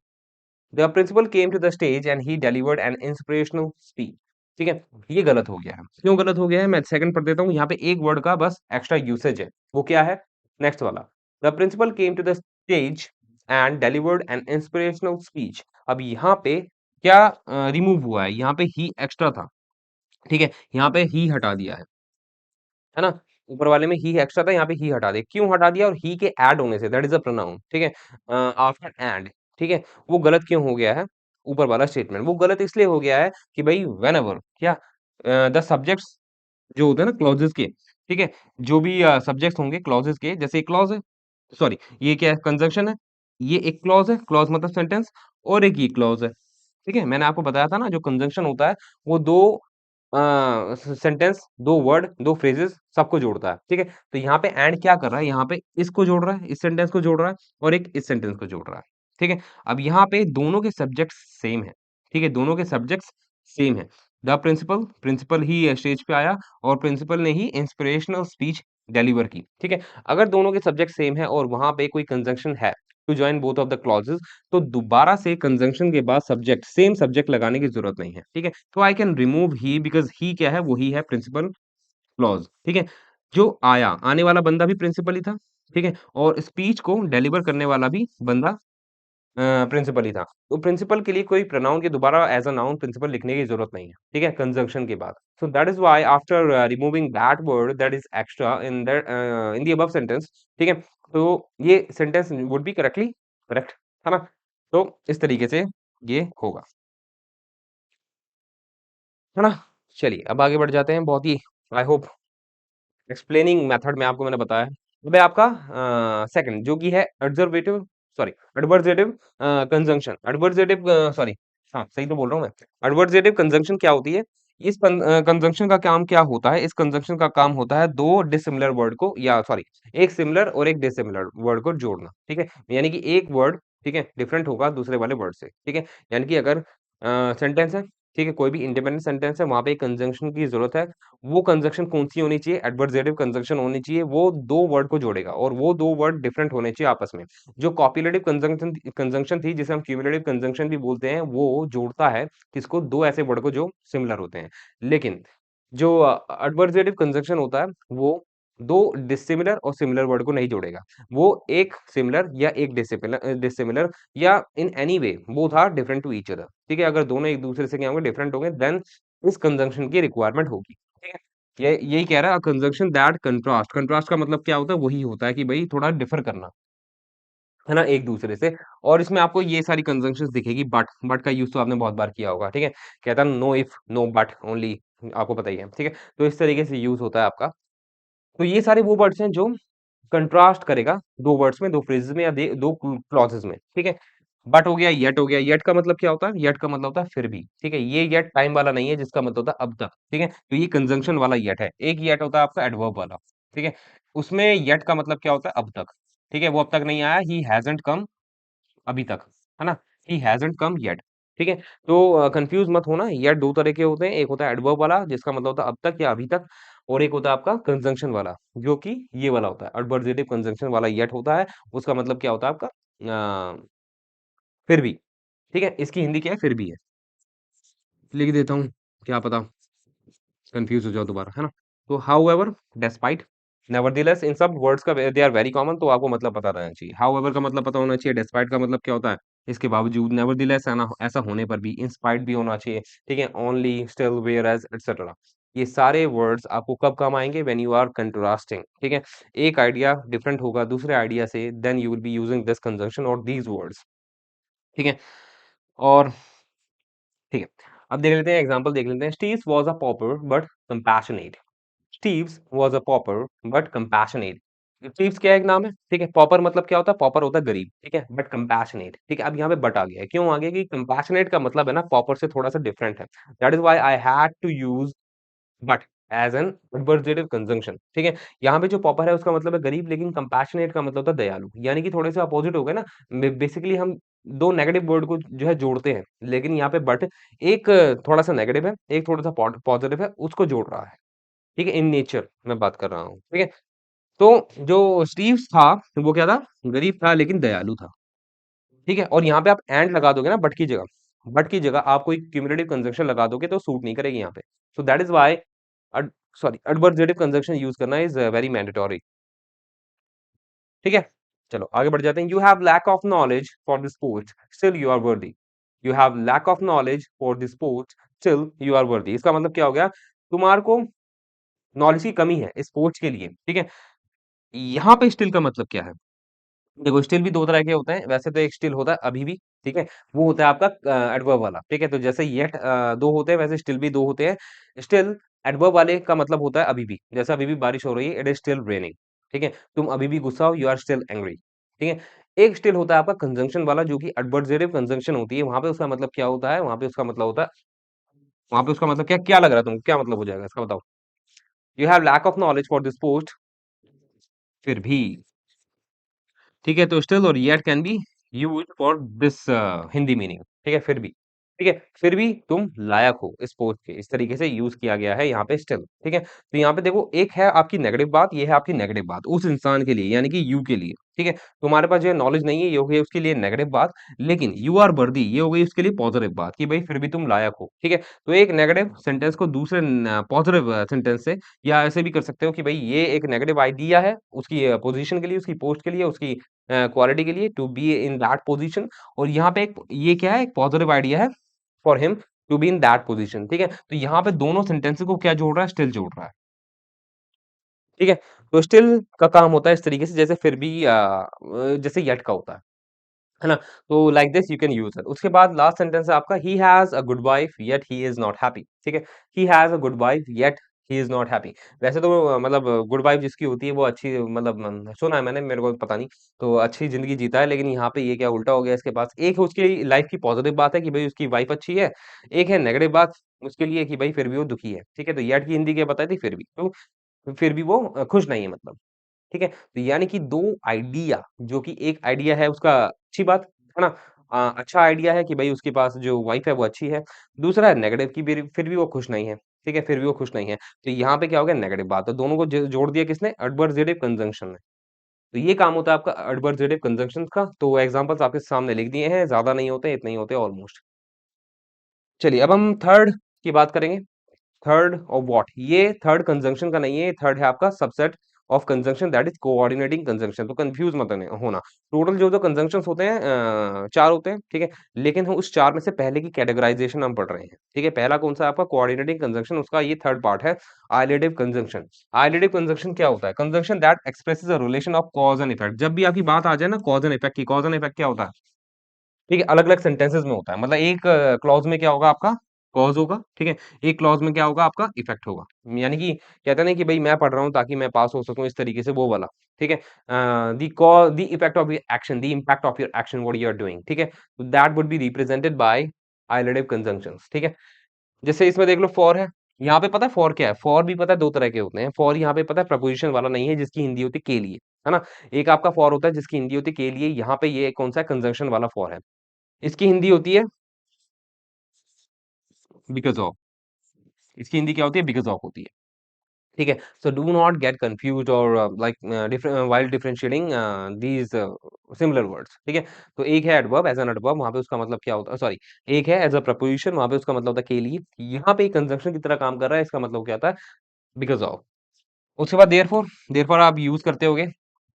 The principal came to the stage and he delivered an inspirational speech, ठीक है? ये गलत हो गया है। क्यों गलत हो गया है? मैं सेकंड पढ़ देता हूँ। यहाँ पे एक वर्ड का बस एक्स्ट्रा यूसेज है। वो क्या है? नेक्स्ट वाला। The principal came to the stage and delivered an inspirational speech. अब यहाँ पे क्या रिमूव हुआ है, यहाँ पे ही एक्स्ट्रा था, ठीक है? यहाँ पे ही हटा दिया है ना? ऊपर वाले में ही एक्स्ट्रा था, यहाँ पे ही हटा दिया। क्यों हटा दिया? और ही के ऐड होने से, दैट इज़ अ प्रोनाउन, ठीक है? आफ्टर एंड, ठीक है? वो गलत क्यों हो गया है? ऊपर वाला स्टेटमेंट, वो गलत इसलिए हो गया है कि भई व्हेनेवर क्या द सब्जेक्ट्स जो होते हैं ना क्लॉज़ेज़ के, ठीक है? जो भी सब्जेक्ट्स होंगे क्लॉज़ेज़ के, जैसे एक क्लॉज़ है, सॉरी ये क्या है? कंजंक्शन है। ये एक क्लॉज़ है, क्लॉज़ मतलब सेंटेंस, और एक ये क्लॉज़ है, ठीक है? मैंने आपको बताया था ना जो कंजंक्शन होता है वो 2 सेंटेंस, 2 वर्ड, 2 फ्रेजेस सबको जोड़ता है, ठीक है? तो यहाँ पे एंड क्या कर रहा है? यहाँ पे इसको जोड़ रहा है, इस सेंटेंस को जोड़ रहा है और एक इस सेंटेंस को जोड़ रहा है, ठीक है? अब यहाँ पे दोनों के सब्जेक्ट्स सेम है, ठीक है? दोनों के सब्जेक्ट्स सेम है। द प्रिंसिपल, प्रिंसिपल ही स्टेज पे आया और प्रिंसिपल ने ही इंस्पिरेशनल स्पीच डिलीवर की, ठीक है? अगर दोनों के सब्जेक्ट सेम है और वहाँ पे कोई कंजंक्शन है to join both of the clauses, तो दोबारा से कंजंक्शन के बाद सब्जेक्ट, सेम सब्जेक्ट लगाने की ज़रूरत नहीं है, ठीक है? तो I can remove he because he क्या है? वही है प्रिंसिपल क्लॉज़, ठीक है? जो आया, आने वाला बंदा भी प्रिंसिपल ही था, ठीक है? और स्पीच को डिलीवर करने वाला भी बंदा प्रिंसिपल ही था। तो प्रिंसिपल के लिए कोई प्रोनाउन के दोबारा एज़ अ नाउन प्रिंसिपल लिखने की ज़रूरत नहीं है, ठीक है? कंजंक्शन के बाद। सो that is why after removing that word that is extra in the above sentence, ठीक है? तो ये sentence would be correctly correct, है ना? तो इस तरीके से ये होगा, है ना? चलिए अब आगे बढ़ जाते हैं। बहुत ही आई होप एक्सप्लेनिंग मेथड में आपको मैंने बताया है। अब है आपका सेकंड जो कि है एडजर्वेटिव सॉरी एडवर्जेटिव कंजंक्शन एडवर्जेटिव सॉरी हाँ, सही तो बोल रहा हूँ मैं। एडवर्जेटिव कंजंक्शन क्या होती है? इस कंजंक्शन का काम क्या होता है? इस कंजंक्शन का काम होता है 2 डिसिमिलर वर्ड को या सॉरी एक सिमिलर और एक डिसिमिलर वर्ड को जोड़ना, ठीक है? यानी कि एक वर्ड, ठीक है, डिफरेंट होगा दूसरे वाले वर्ड से, ठीक है? यानी कि अगर सेंटेंस है, ठीक है, कोई भी इंडिपेंडेंट सेंटेंस है, वहाँ पे एक कंजंक्शन की ज़रूरत है। वो कंजंक्शन कौन-सी होनी चाहिए? एडवर्जेटिव कंजंक्शन होनी चाहिए, वो 2 वर्ड को जोड़ेगा और वो 2 वर्ड डिफरेंट होने चाहिए आपस में। जो कॉपुलेटिव कंजंक्शन थी, जिसे हम क्युमुलेटिव कंजंक्शन भी बोलते हैं, वो जोड़ता है किसको? 2 ऐसे वर्ड को जो सिमिलर होते हैं। लेकिन जो एडवर्जेटिव कंजंक्शन होता है, वो 2 डिसिमिलर और सिमिलर वर्ड को नहीं जोड़ेगा। वो एक सिमिलर या एक डिसिमिलर या in any way both are different to each other, ठीक है? अगर दोनों एक-दूसरे से क्या होंगे? डिफरेंट होंगे, देन इस कंजंक्शन की रिक्वायरमेंट होगी, ठीक है? ये यही कह रहा है कंजंक्शन दैट कंट्रास्ट, कंट्रास्ट का मतलब क्या होता है? वही होता है कि भई थोड़ा डिफर करना, है ना? एक-दूसरे से और इसमें आपको ये सारी कंजंक्शंस दिखेगी बट का यूज़ तो आपने बहुत बार किया होगा, ठीक है? कहता है no if, no but only आपको पता ही है, ठीक है? तो इस तरीके से यूज़ होता है आपका। तो ये सारे वो वर्ड्स हैं जो कंट्रास्ट करेगा 2 वर्ड्स में, 2 फ्रेजेज़ में या दे 2 क्लॉज़ेज़ में, ठीक है? बट हो गया, येट हो गया, येट का मतलब क्या होता है? येट का मतलब होता है फिर भी, ठीक है? ये येट टाइम वाला नहीं है जिसका मतलब होता है अब तक, ठीक है? तो ये कंजंक्शन वाला येट है। एक येट होता है आपका एडवर्ब वाला, ठीक है? उसमें येट का मतलब क्या होता है? अब तक, ठीक है? वो अब तक नहीं आया, ही हैज़न्ट कम अभी तक, है ना? ही हैज़न्ट कम येट, ठीक है? तो कन्फ्यूज़ मत होना, येट 2 तरह के होते हैं, एक होता है एडवर्ब वाला जिसका मतलब होता है अब तक या अभी तक और एक होता है आपका कंजंक्शन वाला, जो कि ये वाला होता है। एडवर्जेटिव कंजंक्शन वाला येट होता है, उसका मतलब क्या होता है आपका फिर भी, ठीक है? इसकी हिंदी क्या है? फिर भी है। लिख देता हूँ, क्या पता कन्फ्यूज़ हो जाओ दोबारा, है ना? तो हाउएवर, डेस्पाइट, नेवरदीलेस इन सब वर्ड्स का दे आर वेरी कॉमन तो आपको मतलब पता रहना चाहिए। हाउएवर का मतलब पता होना चाहिए, डेस्पाइट का मतलब क्या होता है? इसके बावजूद, नेवरदीलेस है ना, ऐसा होने पर भी, इन स्पाइट भी होना चाहिए, ठीक है? Only, still, whereas etcetera. ये सारे वर्ड्स आपको कब काम आएँगे? व्हेन यू आर कंट्रास्टिंग, ठीक है? एक आइडिया डिफरेंट होगा दूसरे आइडिया से, then you will be using this conjunction और दीज़ वर्ड्स, ठीक है? और ठीक है, अब देख लेते हैं एग्ज़ाम्पल देख लेते हैं। Steves was a pauper but compassionate. Steves was a pauper but compassionate. Steves क्या एक नाम है, ठीक है? pauper मतलब क्या होता है? pauper होता है गरीब, ठीक है? बट कंपैशनेट, ठीक है? अब यहाँ पे बट आ गया है, क्यों आ गया? कि कंपैशनेट का मतलब है ना pauper से थोड़ा-सा डिफरेंट है। That is why I had to use but as an adversative conjunction, ठीक है? यहाँ पे जो pauper है उसका मतलब है गरीब, लेकिन कंपैशनेट का मतलब होता है दयालु। यानी कि थोड़े से अपोज़िट हो गए ना। बेसिकली हम 2 नेगेटिव वर्ड को जो है जोड़ते हैं, लेकिन यहाँ पे बट एक थोड़ा-सा नेगेटिव है, एक थोड़ा-सा पॉजिटिव है, उसको जोड़ रहा है, ठीक है? इन नेचर मैं बात कर रहा हूँ, ठीक है? तो जो स्टीव्स था, वो क्या था? गरीब था लेकिन दयालु था, ठीक है? और यहाँ पे आप एंड लगा दोगे ना बट की जगह आप कोई क्युमुलेटिव कंजंक्शन लगा दोगे तो सूट नहीं करेगी यहाँ पे। So that is why ad sorry adversative conjunction use करना इज़ वेरी मैंडेटोरी, ठीक है? चलो आगे बढ़ जाते हैं। You have lack of knowledge for the sports still you are worthy. You have lack of knowledge for the sports still you are worthy. इसका मतलब क्या हो गया? तुम्हारे को नॉलेज की कमी है स्पोर्ट्स के लिए, ठीक है। यहाँ पे स्टिल का मतलब क्या है? देखो स्टिल भी 2 तरह के होते हैं, वैसे तो एक स्टिल होता है अभी भी, ठीक है? वो होता है आपका एडवर्ब वाला, ठीक है? तो जैसे येट 2 होते हैं, वैसे स्टिल भी 2 होते हैं। स्टिल एडवर्ब वाले का मतलब होता है अभी भी, जैसे अभी भी बारिश हो रही है, इट इज़ स्टिल रेनिंग, ठीक है? तुम अभी भी गुस्सा हो, यू आर स्टिल एंग्री, ठीक है? एक स्टिल होता है आपका कंजंक्शन वाला, जो कि एडवर्जेटिव कंजंक्शन होती है, वहाँ पे उसका मतलब क्या होता है? वहाँ पे उसका मतलब क्या लग रहा है तुमको? क्या मतलब हो जाएगा इसका बताओ? You have lack of knowledge for this post, फिर भी, ठीक है? तो स्टिल और yet can be used for this Hindi meaning, ठीक है? फिर भी, ठीक है? फिर भी तुम लायक हो इस पोस्ट के, इस तरीके से यूज़ किया गया है यहाँ पे स्टिल, ठीक है? तो यहाँ पे देखो एक है आपकी नेगेटिव बात, ये है आपकी नेगेटिव बात उस इंसान के लिए यानी कि यू के लिए, ठीक है? तुम्हारे पास जो है नॉलेज नहीं है, ये हो गई उसके लिए नेगेटिव बात, लेकिन यू आर वर्दी ये हो गई उसके लिए पॉजिटिव बात कि भाई फिर भी तुम लायक हो, ठीक है? तो एक नेगेटिव सेंटेंस को दूसरे पॉजिटिव सेंटेंस से या ऐसे भी कर सकते हो कि भाई ये एक नेगेटिव आइडिया है उसकी पोजीशन के लिए, उसकी पोस्ट के लिए, उसकी क्वालिटी के लिए to be in that position, और यहाँ पे एक ये क्या है? एक पॉजिटिव आइडिया है for him to be in that position, ठीक है? तो यहाँ पे दोनों सेंटेंसेस को क्या जोड़ रहा है? स्टिल जोड़ रहा है, ठीक है? तो स्टिल का काम होता है इस तरीके से, जैसे फिर भी जैसे येट का होता है ना? तो like this you can use it. उसके बाद लास्ट सेंटेंस है आपका, he has a good wife yet he is not happy, ठीक है? He has a good wife yet he is not happy. वैसे तो मतलब गुड वाइफ जिसकी होती है वो अच्छी, मतलब सुना है मैंने, मेरे को पता नहीं, तो अच्छी जिंदगी जीता है, लेकिन यहाँ पे ये क्या उल्टा हो गया इसके पास। एक उसकी लाइफ की पॉजिटिव बात है कि भाई उसकी वाइफ अच्छी है, एक है नेगेटिव बात उसके लिए कि भाई फिर भी वो दुखी है, ठीक है? तो येट की हिंदी क्या बताई थी? फिर भी, तो फिर भी वो खुश नहीं है मतलब, ठीक है? तो यानी कि 2 आइडिया, जो कि एक आइडिया है उसका अच्छी बात, है ना? अच्छा आइडिया है कि भई उसके पास जो वाइफ़ है वो अच्छी है। दूसरा है नेगेटिव कि फिर भी वो खुश नहीं है, ठीक है? फिर भी वो खुश नहीं है। तो यहाँ पे क्या हो गया? नेगेटिव बात। तो दोनों को ज जोड़ दिया किसने? एडवर्जेटिव कंजंक्शन ने। तो ये काम होता है आपका एडवर्जेटिव कंजंक्शंस का। तो एग्ज़ाम्पल्स आपके सामने लिख दिए हैं, ज़्यादा नहीं होते, इतने ही होते हैं ऑलमोस्ट। चलिए अब हम थर्ड की बात करेंगे। Third of what? ये थर्ड कंजंक्शन का नहीं है, ये थर्ड है आपका subset of conjunction, that is coordinating conjunction. तो कंफ्यूज मत होना। टोटल जो जो कंजंक्शंस होते हैं 4 होते हैं, ठीक है? लेकिन हम उस 4 में से पहले की कैटेगराइजेशन हम पढ़ रहे हैं, ठीक है? पहला कौन सा है आपका? कोऑर्डिनेटिंग कंजंक्शन, उसका ये थर्ड पार्ट है। आइलेटिव कंजंक्शन। आइलेटिव कंजंक्शन क्या होता है? Conjunction that expresses a relation of cause and effect. जब भी आपकी बात आ जाए ना कॉज एंड इफेक्ट की, कॉज एंड इफेक्ट क्या होता है? ठीक है, अलग-अलग सेंटेंसेस में होता है। मतलब एक क्लॉज़ में क्या होगा आपका? कॉज़ होगा, ठीक है? एक क्लॉज़ में क्या होगा आपका? इफेक्ट होगा। यानी कि कहते हैं ना कि भई मैं पढ़ रहा हूँ ताकि मैं पास हो सकूँ, इस तरीके से वो वाला, ठीक है? The effect of your action, the impact of your action what you are doing, ठीक है? तो that would be represented by illative conjunctions, ठीक है? जैसे इसमें देख लो फॉर है, यहाँ पे पता है फॉर क्या है? फॉर भी पता है 2 तरह के होते हैं। फॉर यहाँ पे पता है प्रीपोज़िशन वाला नहीं है, जिसकी हिंदी होती है के लिए, है ना? एक आपका फॉर होता है जिसकी हिंदी होती है के लिए, यहाँ पे ये कौन-सा है? कंजंक्शन वाला फॉर है। इसकी हिंदी होती है बिकॉज़ ऑफ। इसकी हिंदी क्या होती है? बिकॉज़ ऑफ होती है। ठीक है? So do not get confused और like while differentiating these similar words, ठीक है? तो एक है एडवर्ब, एज़ एन एडवर्ब, वहाँ पे उसका मतलब क्या होता है? सॉरी, एक है एज़ अ प्रीपोज़िशन, वहाँ पे उसका मतलब होता है के लिए। यहाँ पे कंजंक्शन की तरह काम कर रहा है, इसका मतलब क्या होता है? Because of. उसके बाद देयरफॉर आप यूज़ करते होगे,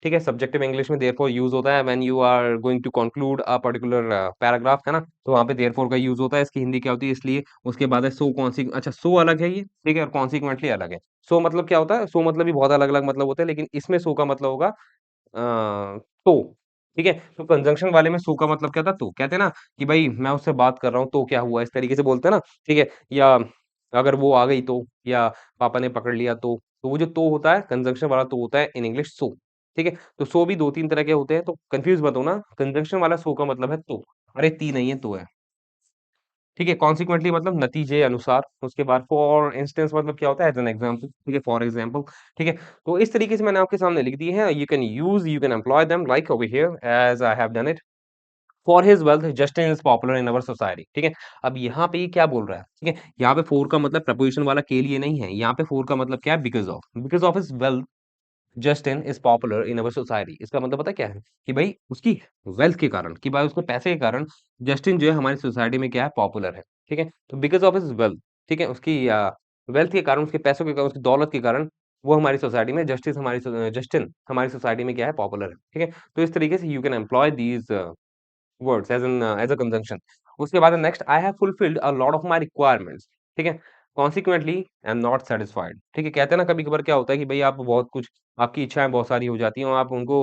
ठीक है? सब्जेक्टिव इंग्लिश में देयरफॉर यूज़ होता है when you are going to conclude a particular paragraph, है ना? तो वहाँ पे देयरफॉर का यूज़ होता है, इसकी हिंदी क्या होती है? इसलिए। उसके बाद है सो अच्छा सो अलग है ये, ठीक है? और कॉन्सिक्वेंटली अलग है। सो मतलब क्या होता है? सो मतलब भी बहुत अलग-अलग मतलब होते हैं, लेकिन इसमें सो का मतलब होगा तो, ठीक है? तो कंजंक्शन वाले में सो का मतलब क्या था? तो। कहते हैं ना कि भई मैं उससे बात कर रहा हूँ, तो क्या हुआ? इस तरीके से बोलते हैं ना, ठीक है? या अगर वो आ गई तो, या पापा ने पकड़ लिया तो। तो वो जो तो होता है, कंजंक्शन वाला तो होता है इन इंग्लिश सो, ठीक है? तो सो भी 2-3 तरह के होते हैं, तो कन्फ्यूज़ मत होना, कंजंक्शन वाला सो का मतलब है तो। अरे! ती नहीं है, तो है। ठीक है? कॉन्सिक्वेंटली मतलब नतीजे अनुसार, उसके बाद फॉर इंस्टेंस मतलब क्या होता है? एज़ एन एग्ज़ाम्पल, ठीक है? फॉर एग्ज़ाम्पल, ठीक है? तो इस तरीके से मैंने आपके सामने लिख दिए हैं, you can employ them like over here as I have done it. For his wealth Justin is popular in our society, ठीक है? अब यहाँ पे ये क्या बोल रहा है? ठीक है? यहाँ पे फॉर का मतलब प्रपोज़िशन वाला के लिए नहीं है, यहाँ पे फॉर का मतलब क्या है? Because of his wealth Justin is popular in our society. इसका मतलब पता क्या है? कि भाई उसकी वेल्थ के कारण, कि भाई उसके पैसे के कारण जस्टिन जो है हमारी सोसाइटी में क्या है? पॉपुलर है, ठीक है? तो बिकॉज़ ऑफ हिज वेल्थ, ठीक है? उसकी वेल्थ के कारण, उसके पैसों के कारण, उसकी दौलत के कारण वो हमारी सोसाइटी में जस्टिन हमारी सोसाइटी में क्या है, पॉपुलर है, ठीक है? तो इस तरीके से you can employ these words as a conjunction. उसके बाद next, I have fulfilled a lot of my requirements, ठीक है? Consequently I am not satisfied, ठीक है? कहते हैं ना कभी-कभार क्या होता है कि भई आप बहुत कुछ आपकी इच्छाएँ बहुत सारी हो जाती हैं और आप उनको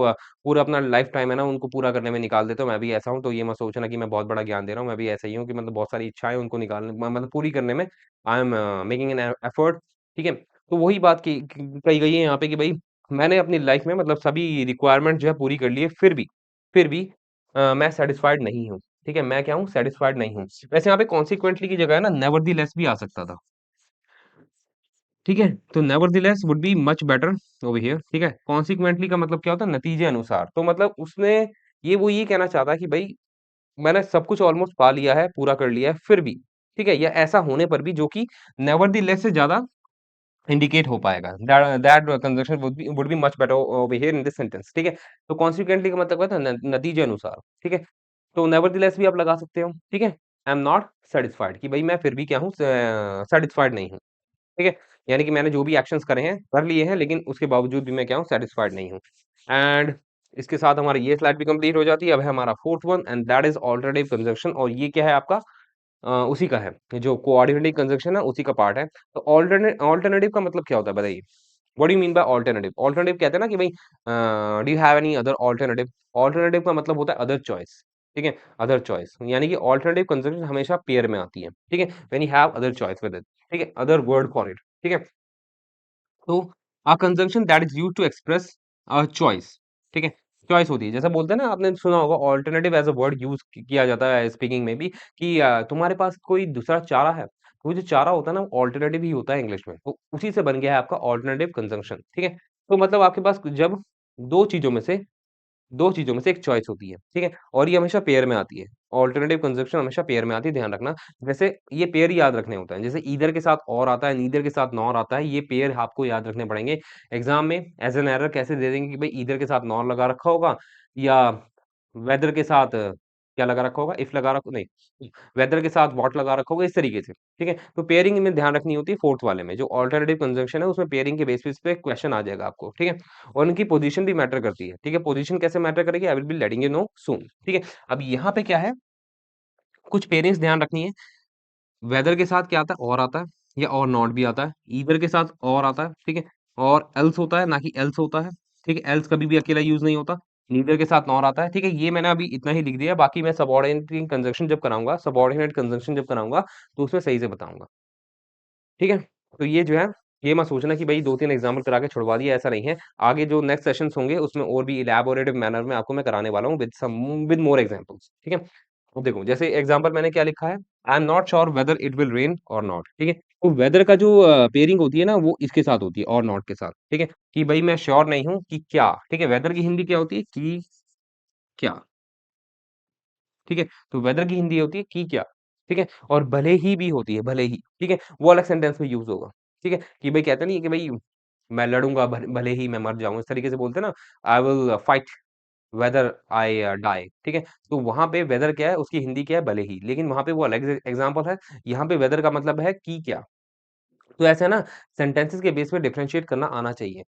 पूरा अपना लाइफ टाइम है ना उनको पूरा करने में निकाल देते हो। मैं भी ऐसा हूँ, तो ये मत सोचना कि मैं बहुत बड़ा ज्ञान दे रहा हूँ, मैं भी ऐसा ही हूँ कि मतलब बहुत सारी इच्छाएँ उनको निकालने मतलब पूरी करने में I am making an effort, ठीक है? तो वही बात की कही गई है यहाँ पे कि भई मैंने अपनी लाइफ में मतलब सभी रिक्वायरमेंट जो है पूरी कर ली है, फिर भी मैं सैटिस्फाइड नहीं हूँ, ठीक है? मैं क्या हूँ? सैटिस्फाइड नहीं हूँ। वैसे यहाँ पे कॉन्सिक्वेंटली की जगह है ना नेवरदीलेस भी आ सकता था, ठीक है? तो nevertheless would be much better over here, ठीक है? कॉन्सिक्वेंटली का मतलब क्या होता है? नतीजे अनुसार। तो मतलब उसने ये कहना चाहता है कि भई मैंने सब कुछ ऑलमोस्ट पा लिया है, पूरा कर लिया है, फिर भी, ठीक है? या ऐसा होने पर भी जो कि नेवरदीलेस से ज़्यादा इंडिकेट हो पाएगा। That conjunction would be much better over here in this sentence, ठीक है? तो कॉन्सिक्वेंटली का मतलब क्या था? नतीजे अनुसार, ठीक है? तो नेवरदीलेस भी आप लगा सकते हो, ठीक है? आई एम नॉट सैटिस्फाइड कि भई मैं फिर भी क्या हूँ सैटिस्फाइड नहीं हूँ, ठीक है? यानी कि मैंने जो भी एक्शंस करे हैं, कर लिए हैं, लेकिन उसके बावजूद भी मैं क्या हूँ सैटिस्फाइड नहीं हूँ। एंड इसके साथ हमारी ये स्लाइड भी कंप्लीट हो जाती है। अब है हमारा 4th one and that is alternative conjunction और ये क्या है आपका उसी का है, जो कोऑर्डिनेटिव कंजंक्शन है उसी का पार्ट है। तो अल्टरनेटिव का मतलब क्या होता है बताइए? What do you mean by alternative? Alternative कहते हैं ना कि भई do you have any other alternative? Alternative का मतलब होता है अदर चॉइस, ठीक है? अदर चॉइस यानी कि अल्टरनेटिव कंजंक्शन हमेशा पेयर में आती है, ठीक है? When you have other choice with it, ठीक है? अदर वर्ड फॉर इट, ठीक है? तो a conjunction that is used to express a choice, ठीक है? चॉइस होती है। जैसा बोलते हैं ना आपने सुना होगा alternative as a word use किया जाता है स्पीकिंग में भी कि तुम्हारे पास कोई दूसरा चारा है। वो जो चारा होता है ना वो अल्टरनेटिव ही होता है इंग्लिश में। तो उसी से बन गया है आपका अल्टरनेटिव कंजंक्शन, ठीक है? तो मतलब आपके पास जब 2 चीज़ों में से 2 चीज़ों में से एक चॉइस होती है, ठीक है? और ये हमेशा पेयर में आती है। अल्टरनेटिव कंजंक्शन हमेशा पेयर में आती है, ध्यान रखना। जैसे ये पेयर याद रखने होते हैं। जैसे ईदर के साथ और आता है, नीदर के साथ नॉर आता है, ये पेयर आपको याद रखने पड़ेंगे। एग्ज़ाम में एज़ एन एरर कैसे दे देंगे कि भई ईदर के साथ नॉर लगा रखा होगा या वेदर के साथ क्या लगा रखा होगा? इफ लगा रखा नहीं, वेदर के साथ व्हाट लगा रखा होगा, इस तरीके से, ठीक है? तो पेयरिंग में ध्यान रखनी होती है 4th वाले में, जो अल्टरनेटिव कंजंक्शन है उसमें पेयरिंग के बेसिस पे क्वेश्चन आ जाएगा आपको, ठीक है? और उनकी पोज़ीशन भी मैटर करती है, ठीक है? पोज़ीशन कैसे मैटर करेगी? I will be letting you know soon, ठीक है? अब यहाँ पे क्या है, कुछ पेयरिंग्स ध्यान रखनी है, वेदर के साथ क्या आता है? और आता है या और नॉट भी आता है, ईदर के साथ और आता है, ठीक है? और एल्स होता है, ना कि एल्स होता है, ठीक है? एल्स कभी भी अकेला यूज़ नहीं होता, नीदर के साथ नॉर आता है, ठीक है? ये मैंने अभी इतना ही लिख दिया है, बाकी मैं सबऑर्डिनेट कंजंक्शन जब कराऊँगा, तो उसमें सही से बताऊँगा। ठीक है? तो ये जो है, ये मत सोचना कि भई 2-3 एग्ज़ाम्पल करा के छुड़वा दिया, ऐसा नहीं है। आगे जो नेक्स्ट सेशंस होंगे, उसमें और भी इलैबोरेटिव मैनर में आपको मैं कराने वाला हूँ विद मोर एग्ज़ाम्पल्स, ठीक है? अब देखो, जैसे एग्ज़ाम्पल मैंने क्या लिखा है, आई am not sure whether it will rain और नॉट, ठीक है? तो वेदर का जो पेयरिंग होती है ना, वो इसके साथ होती है और नॉट के साथ, ठीक है? कि भई मैं श्योर नहीं हूँ कि क्या, ठीक है? वेदर की हिंदी क्या होती है? कि क्या। ठीक है? तो वेदर की हिंदी होती है कि क्या, ठीक है? और भले ही भी होती है, भले ही, ठीक है? वो अलग सेंटेंस में यूज़ होगा, ठीक है? कि भई कहते नहीं है कि भई मैं लड़ूँगा भले ही मैं मर जाऊँ, इस तरीके से बोलते हैं ना, I will fight whether I die, ठीक है? तो वहाँ पे वेदर क्या है, उसकी हिंदी क्या है, भले ही, लेकिन वहाँ पे वो अलग एग्ज़ाम्पल है, यहाँ पे वेदर का मतलब है कि क्या। तो ऐसे ना सेंटेंसेस के बेस पे डिफरेंशिएट करना आना चाहिए।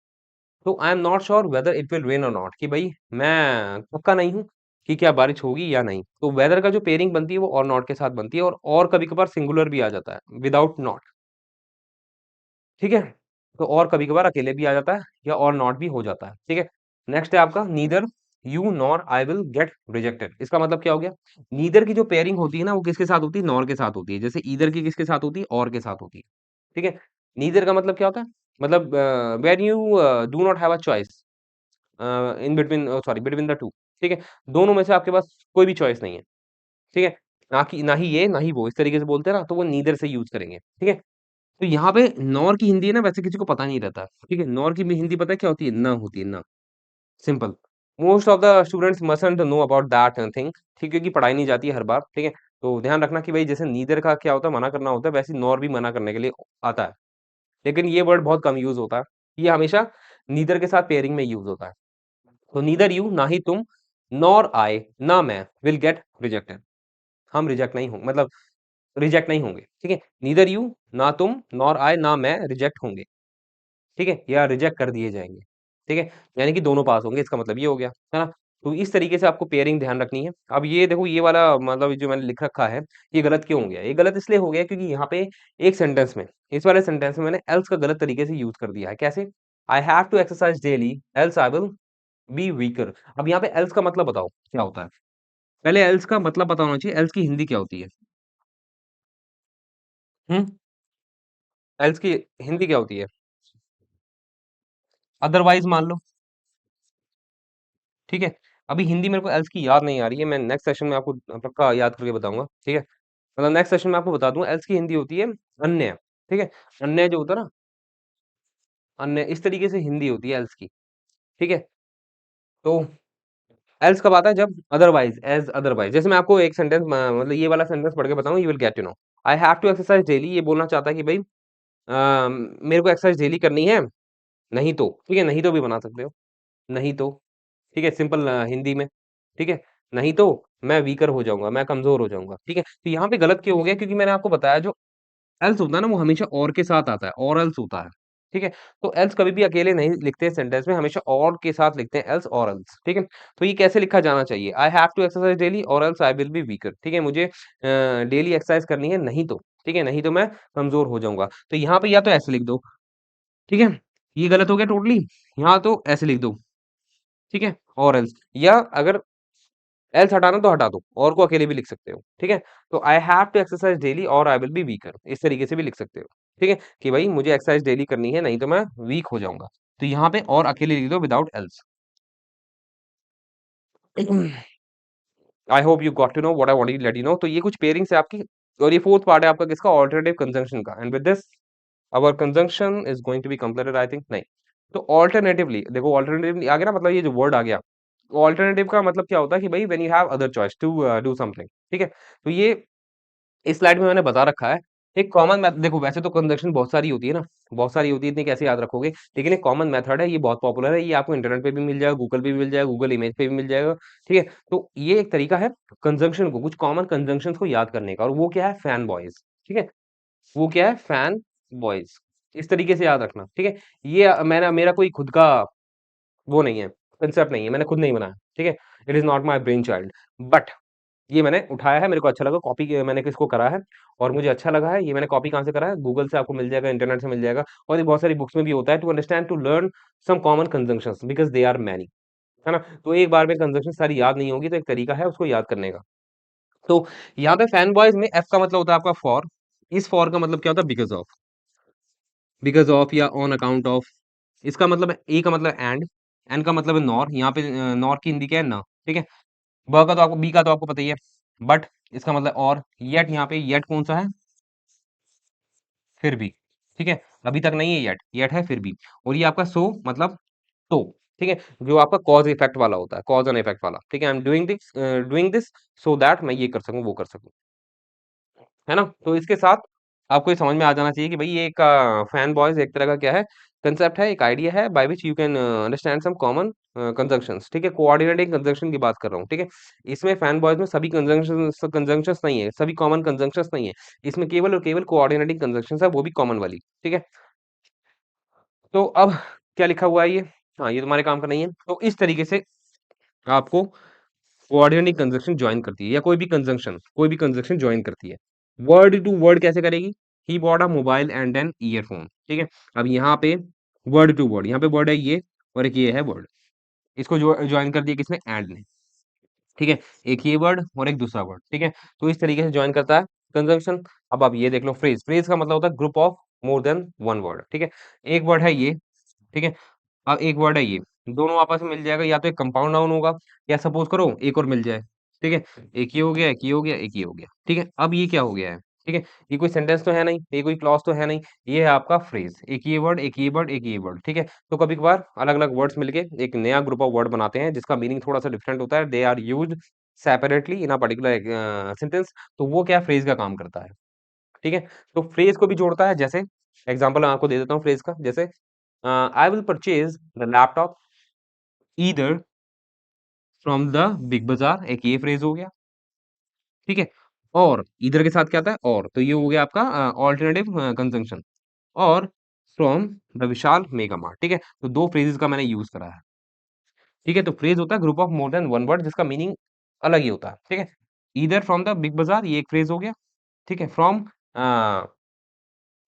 तो आई am not sure whether it will rain और नॉट कि भई मैं पक्का नहीं हूँ कि क्या बारिश होगी या नहीं। तो वेदर का जो पेयरिंग बनती है वो और नॉट के साथ बनती है और कभी-कभार सिंगुलर भी आ जाता है विदाउट नॉट, ठीक है? तो और कभी-कभार अकेले भी आ जाता है या और नॉट भी हो जाता है, ठीक है? नेक्स्ट है आपका neither you nor I will get rejected. इसका मतलब क्या हो गया? नीदर की जो पेयरिंग होती है ना वो किसके साथ होती है? नॉर के साथ होती है। जैसे ईदर की किसके साथ होती है? और के साथ होती है, ठीक है? नीदर का मतलब क्या होता है? मतलब when you do not have a choice in between between the 2, ठीक है? दोनों में से आपके पास कोई भी चॉइस नहीं है, ठीक है? ना ही ये, ना ही वो, इस तरीके से बोलते हैं ना, तो वो नीदर से यूज़ करेंगे, ठीक है? तो यहाँ पे नॉर की हिंदी है ना वैसे किसी को पता नहीं रहता, ठीक है? नॉर की भी हिंदी पता है क्या होती है? ना होती है, ना, simple. Most of the students mustn't know about that thing, ठीक है? क्योंकि पढ़ाई नहीं जाती है हर बार, ठीक है? तो ध्यान रखना कि भई जैसे नीदर का क्या होता है मना करना होता है, वैसे ही नॉर भी मना करने के लिए आता है। लेकिन ये वर्ड बहुत कम यूज़ होता है। ये हमेशा नीदर के साथ पेयरिंग में यूज़ होता है। तो नीदर यू ना ही तुम, नॉर आई ना मैं विल गेट रिजेक्टेड। हम रिजेक्ट नहीं होंगे मतलब रिजेक्ट नहीं होंगे, ठीक है? नीदर यू ना तुम, नॉर आई ना मैं रिजेक्ट होंगे। ठीक है? या रिजेक्ट कर दिए जाएँगे, ठीक है? यानी कि दोनों पास होंगे, इसका मतलब ये हो गया, है ना? तो इस तरीके से आपको पेयरिंग ध्यान रखनी है। अब ये देखो ये वाला मतलब जो मैंने लिख रखा है, ये गलत क्यों हो गया? ये गलत इसलिए हो गया क्योंकि यहाँ पे एक सेंटेंस में, इस वाले सेंटेंस में मैंने एल्स का गलत तरीके से यूज़ कर दिया है। कैसे? I have to exercise daily else I will be weaker. अब यहाँ पे एल्स का मतलब बताओ, क्या होता है? पहले एल्स का मतलब पता होना चाहिए, एल्स की हिंदी क्या होती है? हुँ? एल्स की हिंदी क्या होती है? अदरवाइज़ मान लो, ठीक है? अभी हिंदी मेरे को एल्स की याद नहीं आ रही है, मैं नेक्स्ट सेशन में आपको पक्का याद करके बताऊँगा, ठीक है? मतलब नेक्स्ट सेशन में आपको बता दूँगा एल्स की हिंदी होती है अन्य, ठीक है? अन्य जो होता है ना, अन्य इस तरीके से हिंदी होती है एल्स की, ठीक है? तो एल्स कब आता है? जब अदरवाइज़, एज़ अदरवाइज़ जैसे मैं आपको एक सेंटेंस म मतलब ये वाला सेंटेंस पढ़ के बताऊँ, you will get to know. I have to exercise daily ये बोलना चाहता है कि भई मेरे को एक्सरसाइज़ डेली करनी है, नहीं तो, ठीक है? नहीं तो भी बना सकते हो, नहीं तो, ठीक है? सिंपल हिंदी में, ठीक है? नहीं तो मैं वीकर हो जाऊँगा, मैं कमज़ोर हो जाऊँगा, ठीक है? तो यहाँ पे गलत क्यों हो गया? क्योंकि मैंने आपको बताया जो एल्स होता है ना वो हमेशा और के साथ आता है, और एल्स होता है, ठीक है? तो एल्स कभी भी अकेले नहीं लिखते हैं सेंटेंस में, हमेशा और के साथ लिखते हैं एल्स और एल्स, ठीक है? तो ये कैसे लिखा जाना चाहिए? I have to exercise daily और else I will be weaker, ठीक है? मुझे डेली एक्सरसाइज़ करनी है, नहीं तो, ठीक है? नहीं तो मैं कमज़ोर हो जाऊँगा। तो यहाँ पे या तो ऐसे लिख दो, ठीक है? ये गलत हो गया टोटली, यहाँ तो ऐसे लिख दो, ठीक है? और एल्स या अगर एल्स हटाना तो हटा दो, और को अकेले भी लिख सकते हो, ठीक है? तो I have to exercise daily और आई विल बी वीकर इस तरीके से भी लिख सकते हो, ठीक है? कि भई मुझे एक्सरसाइज़ डेली करनी है, नहीं तो मैं वीक हो जाऊँगा। तो यहाँ पे और अकेले लिख दो without else. I hope you got to know what I wanted to let you know. तो ये कुछ पेयरिंग्स है आपकी और ये 4th पार्ट है आपका किसका? अल्टरनेटिव कंजंक्शन का and with this our conjunction is going to be completed I think नहीं। तो अल्टरनेटिवली देखो अल्टरनेटिवली आ गया ना मतलब ये जो वर्ड आ गया, अल्टरनेटिव का मतलब क्या होता है कि भई when you have other choice to do something, ठीक है? तो ये इस स्लाइड में मैंने बता रखा है। एक कॉमन मेथ देखो वैसे तो कंजंक्शन बहुत सारी होती है ना, बहुत सारी होती है इतनी कैसे याद रखोगे? लेकिन एक कॉमन मेथड है, ये बहुत पॉपुलर है, ये आपको इंटरनेट पे भी मिल जाएगा, गूगल पे भी मिल जाएगा, गूगल इमेज पे भी मिल जाएगा, ठीक है? तो ये एक तरीका है कंजंक्शन को कुछ कॉमन कंजंक्शंस को याद करने का और वो क्या है? फैन बॉयज़, ठीक है? वो क्या है? Fan boys. इस तरीके से याद रखना, ठीक है? ये मैंने मेरा कोई खुद का वो नहीं है, कांसेप्ट नहीं है, मैंने खुद नहीं बनाया, ठीक है? It is not my brain child but ये मैंने उठाया है, मेरे को अच्छा लगा, कॉपी किया मैंने किसको करा है और मुझे अच्छा लगा है। ये मैंने कॉपी कहाँ से करा है? गूगल से आपको मिल जाएगा, इंटरनेट से मिल जाएगा और ये बहुत सारी बुक्स में भी होता है to understand to learn some common conjunctions because they are many, है ना? तो एक बार में कंजंक्शन सारी याद नहीं होगी, तो एक तरीका है उसको याद करने का। तो यहाँ पे फैन बॉयज़ में एफ का मतलब होता है आपका फॉर, इस फॉर का मतलब क्या होता है? बिकॉज़ ऑफ या ऑन अकाउंट ऑफ। इसका मतलब है ए का मतलब एंड का मतलब है नॉर, यहाँ पे नॉर की हिंदी क्या है? ना, ठीक है? ब का तो आपको बी का तो आपको पता ही है, बट इसका मतलब और, येट यहाँ पे येट कौन-सा है? फिर भी, ठीक है? अभी तक नहीं है येट, येट है फिर भी और ये आपका सो मतलब तो, ठीक है? जो आपका कॉज़ इफेक्ट वाला होता है, कॉज़ एंड इफेक्ट वाला, ठीक है? I am doing this so that मैं ये कर सकूँ, वो कर सकूँ। है ना? तो इसके साथ आपको ये समझ में आ जाना चाहिए कि भई ये एक फैन बॉयज़ एक तरह का क्या है, कांसेप्ट है, एक आइडिया है by which you can understand some common conjunctions ठीक है? कोऑर्डिनेटिंग कंजंक्शन की बात कर रहा हूँ, ठीक है? इसमें फैन बॉयज़ में सभी कंजंक्शंस नहीं है, सभी कॉमन कंजंक्शंस नहीं है। इसमें केवल और केवल कोऑर्डिनेटिंग कंजंक्शंस है, वो भी कॉमन वाली, ठीक है? तो अब क्या लिखा हुआ है ये? हाँ, ये तुम्हारे काम का नहीं है। तो इस तरीके से आपको कोऑर्डिनेटिंग कंजंक्शन जॉइन करती है या कोई भी कंजंक्शन जॉइन करती है। वर्ड टू वर्ड कैसे करेगी? He bought a mobile and an earphone, ठीक है? अब यहाँ पे वर्ड टू वर्ड यहाँ पे वर्ड है ये और एक ये है वर्ड। इसको जॉइन कर दिया किसने? एंड ने, ठीक है? एक ये वर्ड और एक दूसरा वर्ड, ठीक है? तो इस तरीके से जॉइन करता है कंजंक्शन। अब आप ये देख लो फ्रेज़, फ्रेज़ का मतलब होता है group of more than one word, ठीक है? एक वर्ड है ये, ठीक है? अब एक वर्ड है ये, दोनों आपस में मिल जाएगा या तो एक कंपाउंड नाउन होगा या सपोज़ करो एक और मिल जाए, ठीक है? एक ये हो गया, एक ये हो गया, एक ये हो गया, ठीक है? अब ये क्या हो गया है, ठीक है? ये कोई सेंटेंस तो है नहीं, ये कोई क्लॉज़ तो है नहीं, ये है आपका फ्रेज़, एक ये वर्ड, एक ये वर्ड, एक ये वर्ड, ठीक है? तो कभी-कभार अलग-अलग वर्ड्स मिलके एक नया ग्रुप ऑफ वर्ड बनाते हैं जिसका मीनिंग थोड़ा-सा डिफरेंट होता है, they are used separately in a particular sentence तो वो क्या है फ्रेज़ का काम करता है, ठीक है? तो फ्रेज़ को भी जोड़ता है जैसे एग्ज़ाम्पल मैं आपको दे देता हूँ फ्रेज़ का जैसे I will purchase the laptop either from the big बाज़ार एक ये फ्रेज़ हो गया, ठीक है? और ईदर के साथ क्या आता है? और, तो ये हो गया आपका अल्टरनेटिव कंजंक्शन और from the Vishal mega mart, ठीक है? तो 2 फ्रेजेज़ का मैंने यूज़ करा है, ठीक है? तो फ्रेज होता है group of more than 1 word जिसका मीनिंग अलग ही होता है, ठीक है? ईदर फ्रॉम द बिग बाज़ार ये एक फ्रेज हो गया, ठीक है? फ्रॉम अ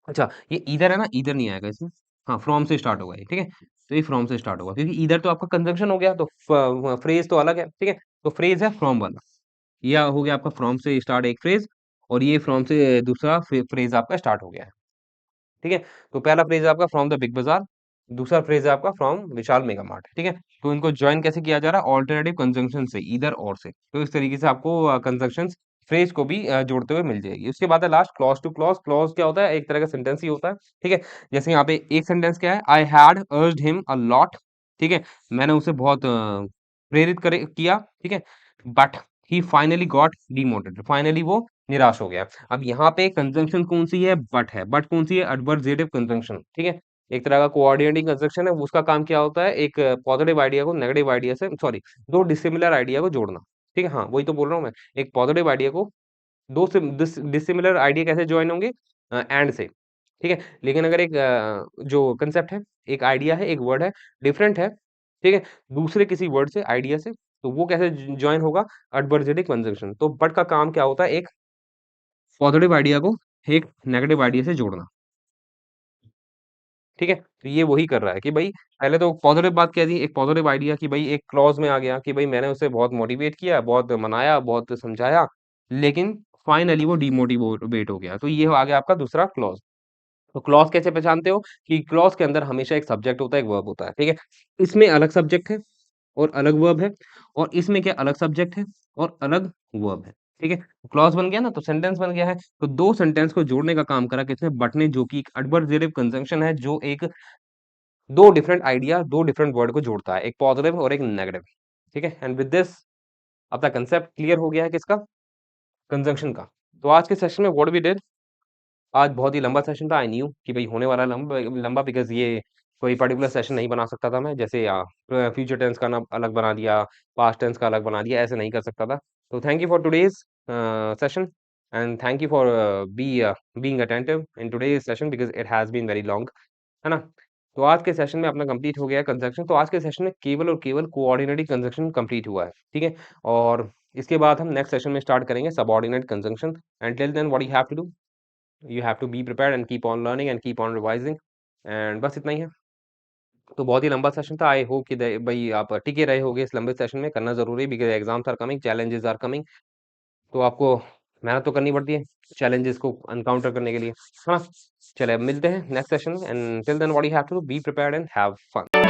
अच्छा, ये ईदर है ना, ईदर नहीं आएगा इसमें। हाँ, फ्रॉम से स्टार्ट होगा ये, ठीक है? तो ये फ्रॉम से स्टार्ट होगा क्योंकि ईदर तो आपका कंजंक्शन हो गया, तो फ्रेज़ तो अलग है, ठीक है? तो फ्रेज़ है फ्रॉम वाला। ये हो गया आपका फ्रॉम से स्टार्ट एक फ्रेज़ और ये फ्रॉम से दूसरा फ्रेज़ आपका स्टार्ट हो गया है, ठीक है? तो पहला फ्रेज़ है आपका फ्रॉम द बिग बाज़ार, दूसरा फ्रेज़ है आपका फ्रॉम विशाल मेगा मार्ट, ठीक है? तो इनको जॉइन कैसे किया जा रहा है? अल्टरनेटिव कंजंक्शन से, ईदर और से। तो इस तरीके से आपको कंजंक्शंस फ्रेज़ को भी जोड़ते हुए मिल जाएगी। उसके बाद है last clause to clause. Clause क्या होता है? एक तरह का सेंटेंस ही होता है, ठीक है? जैसे यहाँ पे एक सेंटेंस क्या है? I had urged him a lot, ठीक है? मैंने उसे बहुत प्रेरित किया, ठीक है? But he finally got demotivated, finally वो निराश हो गया। अब यहाँ पे कंजंक्शन कौन-सी है? बट है। बट कौन-सी है? एडवर्जेटिव कंजंक्शन, ठीक है? एक तरह का कोऑर्डिनेटिंग कंजंक्शन है, उसका काम क्या होता है? एक पॉजिटिव आइडिया को नेगेटिव आइडिया से सॉरी 2 डिसिमिलर आइडिया को जोड़ना, ठीक है? हाँ, वही तो बोल रहा हूँ मैं। एक पॉजिटिव आइडिया को 2 डिसिमिलर आइडिया कैसे जॉइन होंगे? एंड से, ठीक है? लेकिन अगर एक जो कांसेप्ट है, एक आइडिया है, एक वर्ड है, डिफरेंट है, ठीक है? दूसरे किसी वर्ड से, आइडिया से, तो वो कैसे जॉइन होगा? एडवर्जेटिव कंजंक्शन। तो बट का काम क्या होता है? एक पॉजिटिव आइडिया को एक नेगेटिव आइडिया से जोड़ना, ठीक है? तो ये वही कर रहा है कि भई पहले तो पॉजिटिव बात कह दी, एक पॉजिटिव आइडिया कि भई एक क्लॉज़ में आ गया कि भई मैंने उसे बहुत मोटिवेट किया, बहुत मनाया, बहुत समझाया, लेकिन फाइनली वो डिमोटिवेट हो गया। तो ये आ गया आपका दूसरा क्लॉज़। तो क्लॉज़ कैसे पहचानते हो? कि क्लॉज़ के अंदर हमेशा एक सब्जेक्ट होता है, एक वर्ब होता है, ठीक है? इसमें अलग सब्जेक्ट है और अलग वर्ब है और इसमें क्या अलग सब्जेक्ट है और अलग वर्ब है, ठीक है? क्लॉज़ बन गया ना तो सेंटेंस बन गया है। तो 2 सेंटेंस को जोड़ने का काम करा किसने? बट ने जो कि एक एडवर्जेटिव कंजंक्शन है जो एक 2 डिफरेंट आइडिया, 2 डिफरेंट वर्ड को जोड़ता है, एक पॉजिटिव और एक नेगेटिव, ठीक है? एंड विथ दिस अपना कांसेप्ट क्लियर हो गया है किसका? कंजंक्शन का। तो आज के सेशन में व्हाट वी डिड आज बहुत ही लंबा सेशन था, आई न्यू कि भई होने वाला है लंबा लंबा बिकॉज़ ये कोई पर्टिकुलर सेशन नहीं बना सकता था मैं, जैसे फ्यूचर टेंस का ना अलग बना दिया, पास्ट टेंस का अलग बना दिया, ऐसे नहीं कर सकता था। तो thank you for today's session and thank you for being attentive in today's session because it has been very long, है ना? तो आज के सेशन में अपना कंप्लीट हो गया है कंजंक्शन, तो आज के सेशन में केवल और केवल कोऑर्डिनेटिंग कंजंक्शन कंप्लीट हुआ है, ठीक है? और इसके बाद हम नेक्स्ट सेशन में स्टार्ट करेंगे subordinate conjunction and till then what you have to do you have to be prepared and keep on learning and keep on revising and बस इतना ही है। तो बहुत ही लंबा सेशन था। आई होप कि भाई आप टिके रहे होगे इस लंबे सेशन में, करना ज़रूरी है because exams are coming, challenges are coming. तो आपको मेहनत तो करनी पड़ती है चैलेंजेस को एनकाउंटर करने के लिए, है ना? चलिए अब मिलते हैं नेक्स्ट सेशन में and till then what you have to do be prepared and have fun.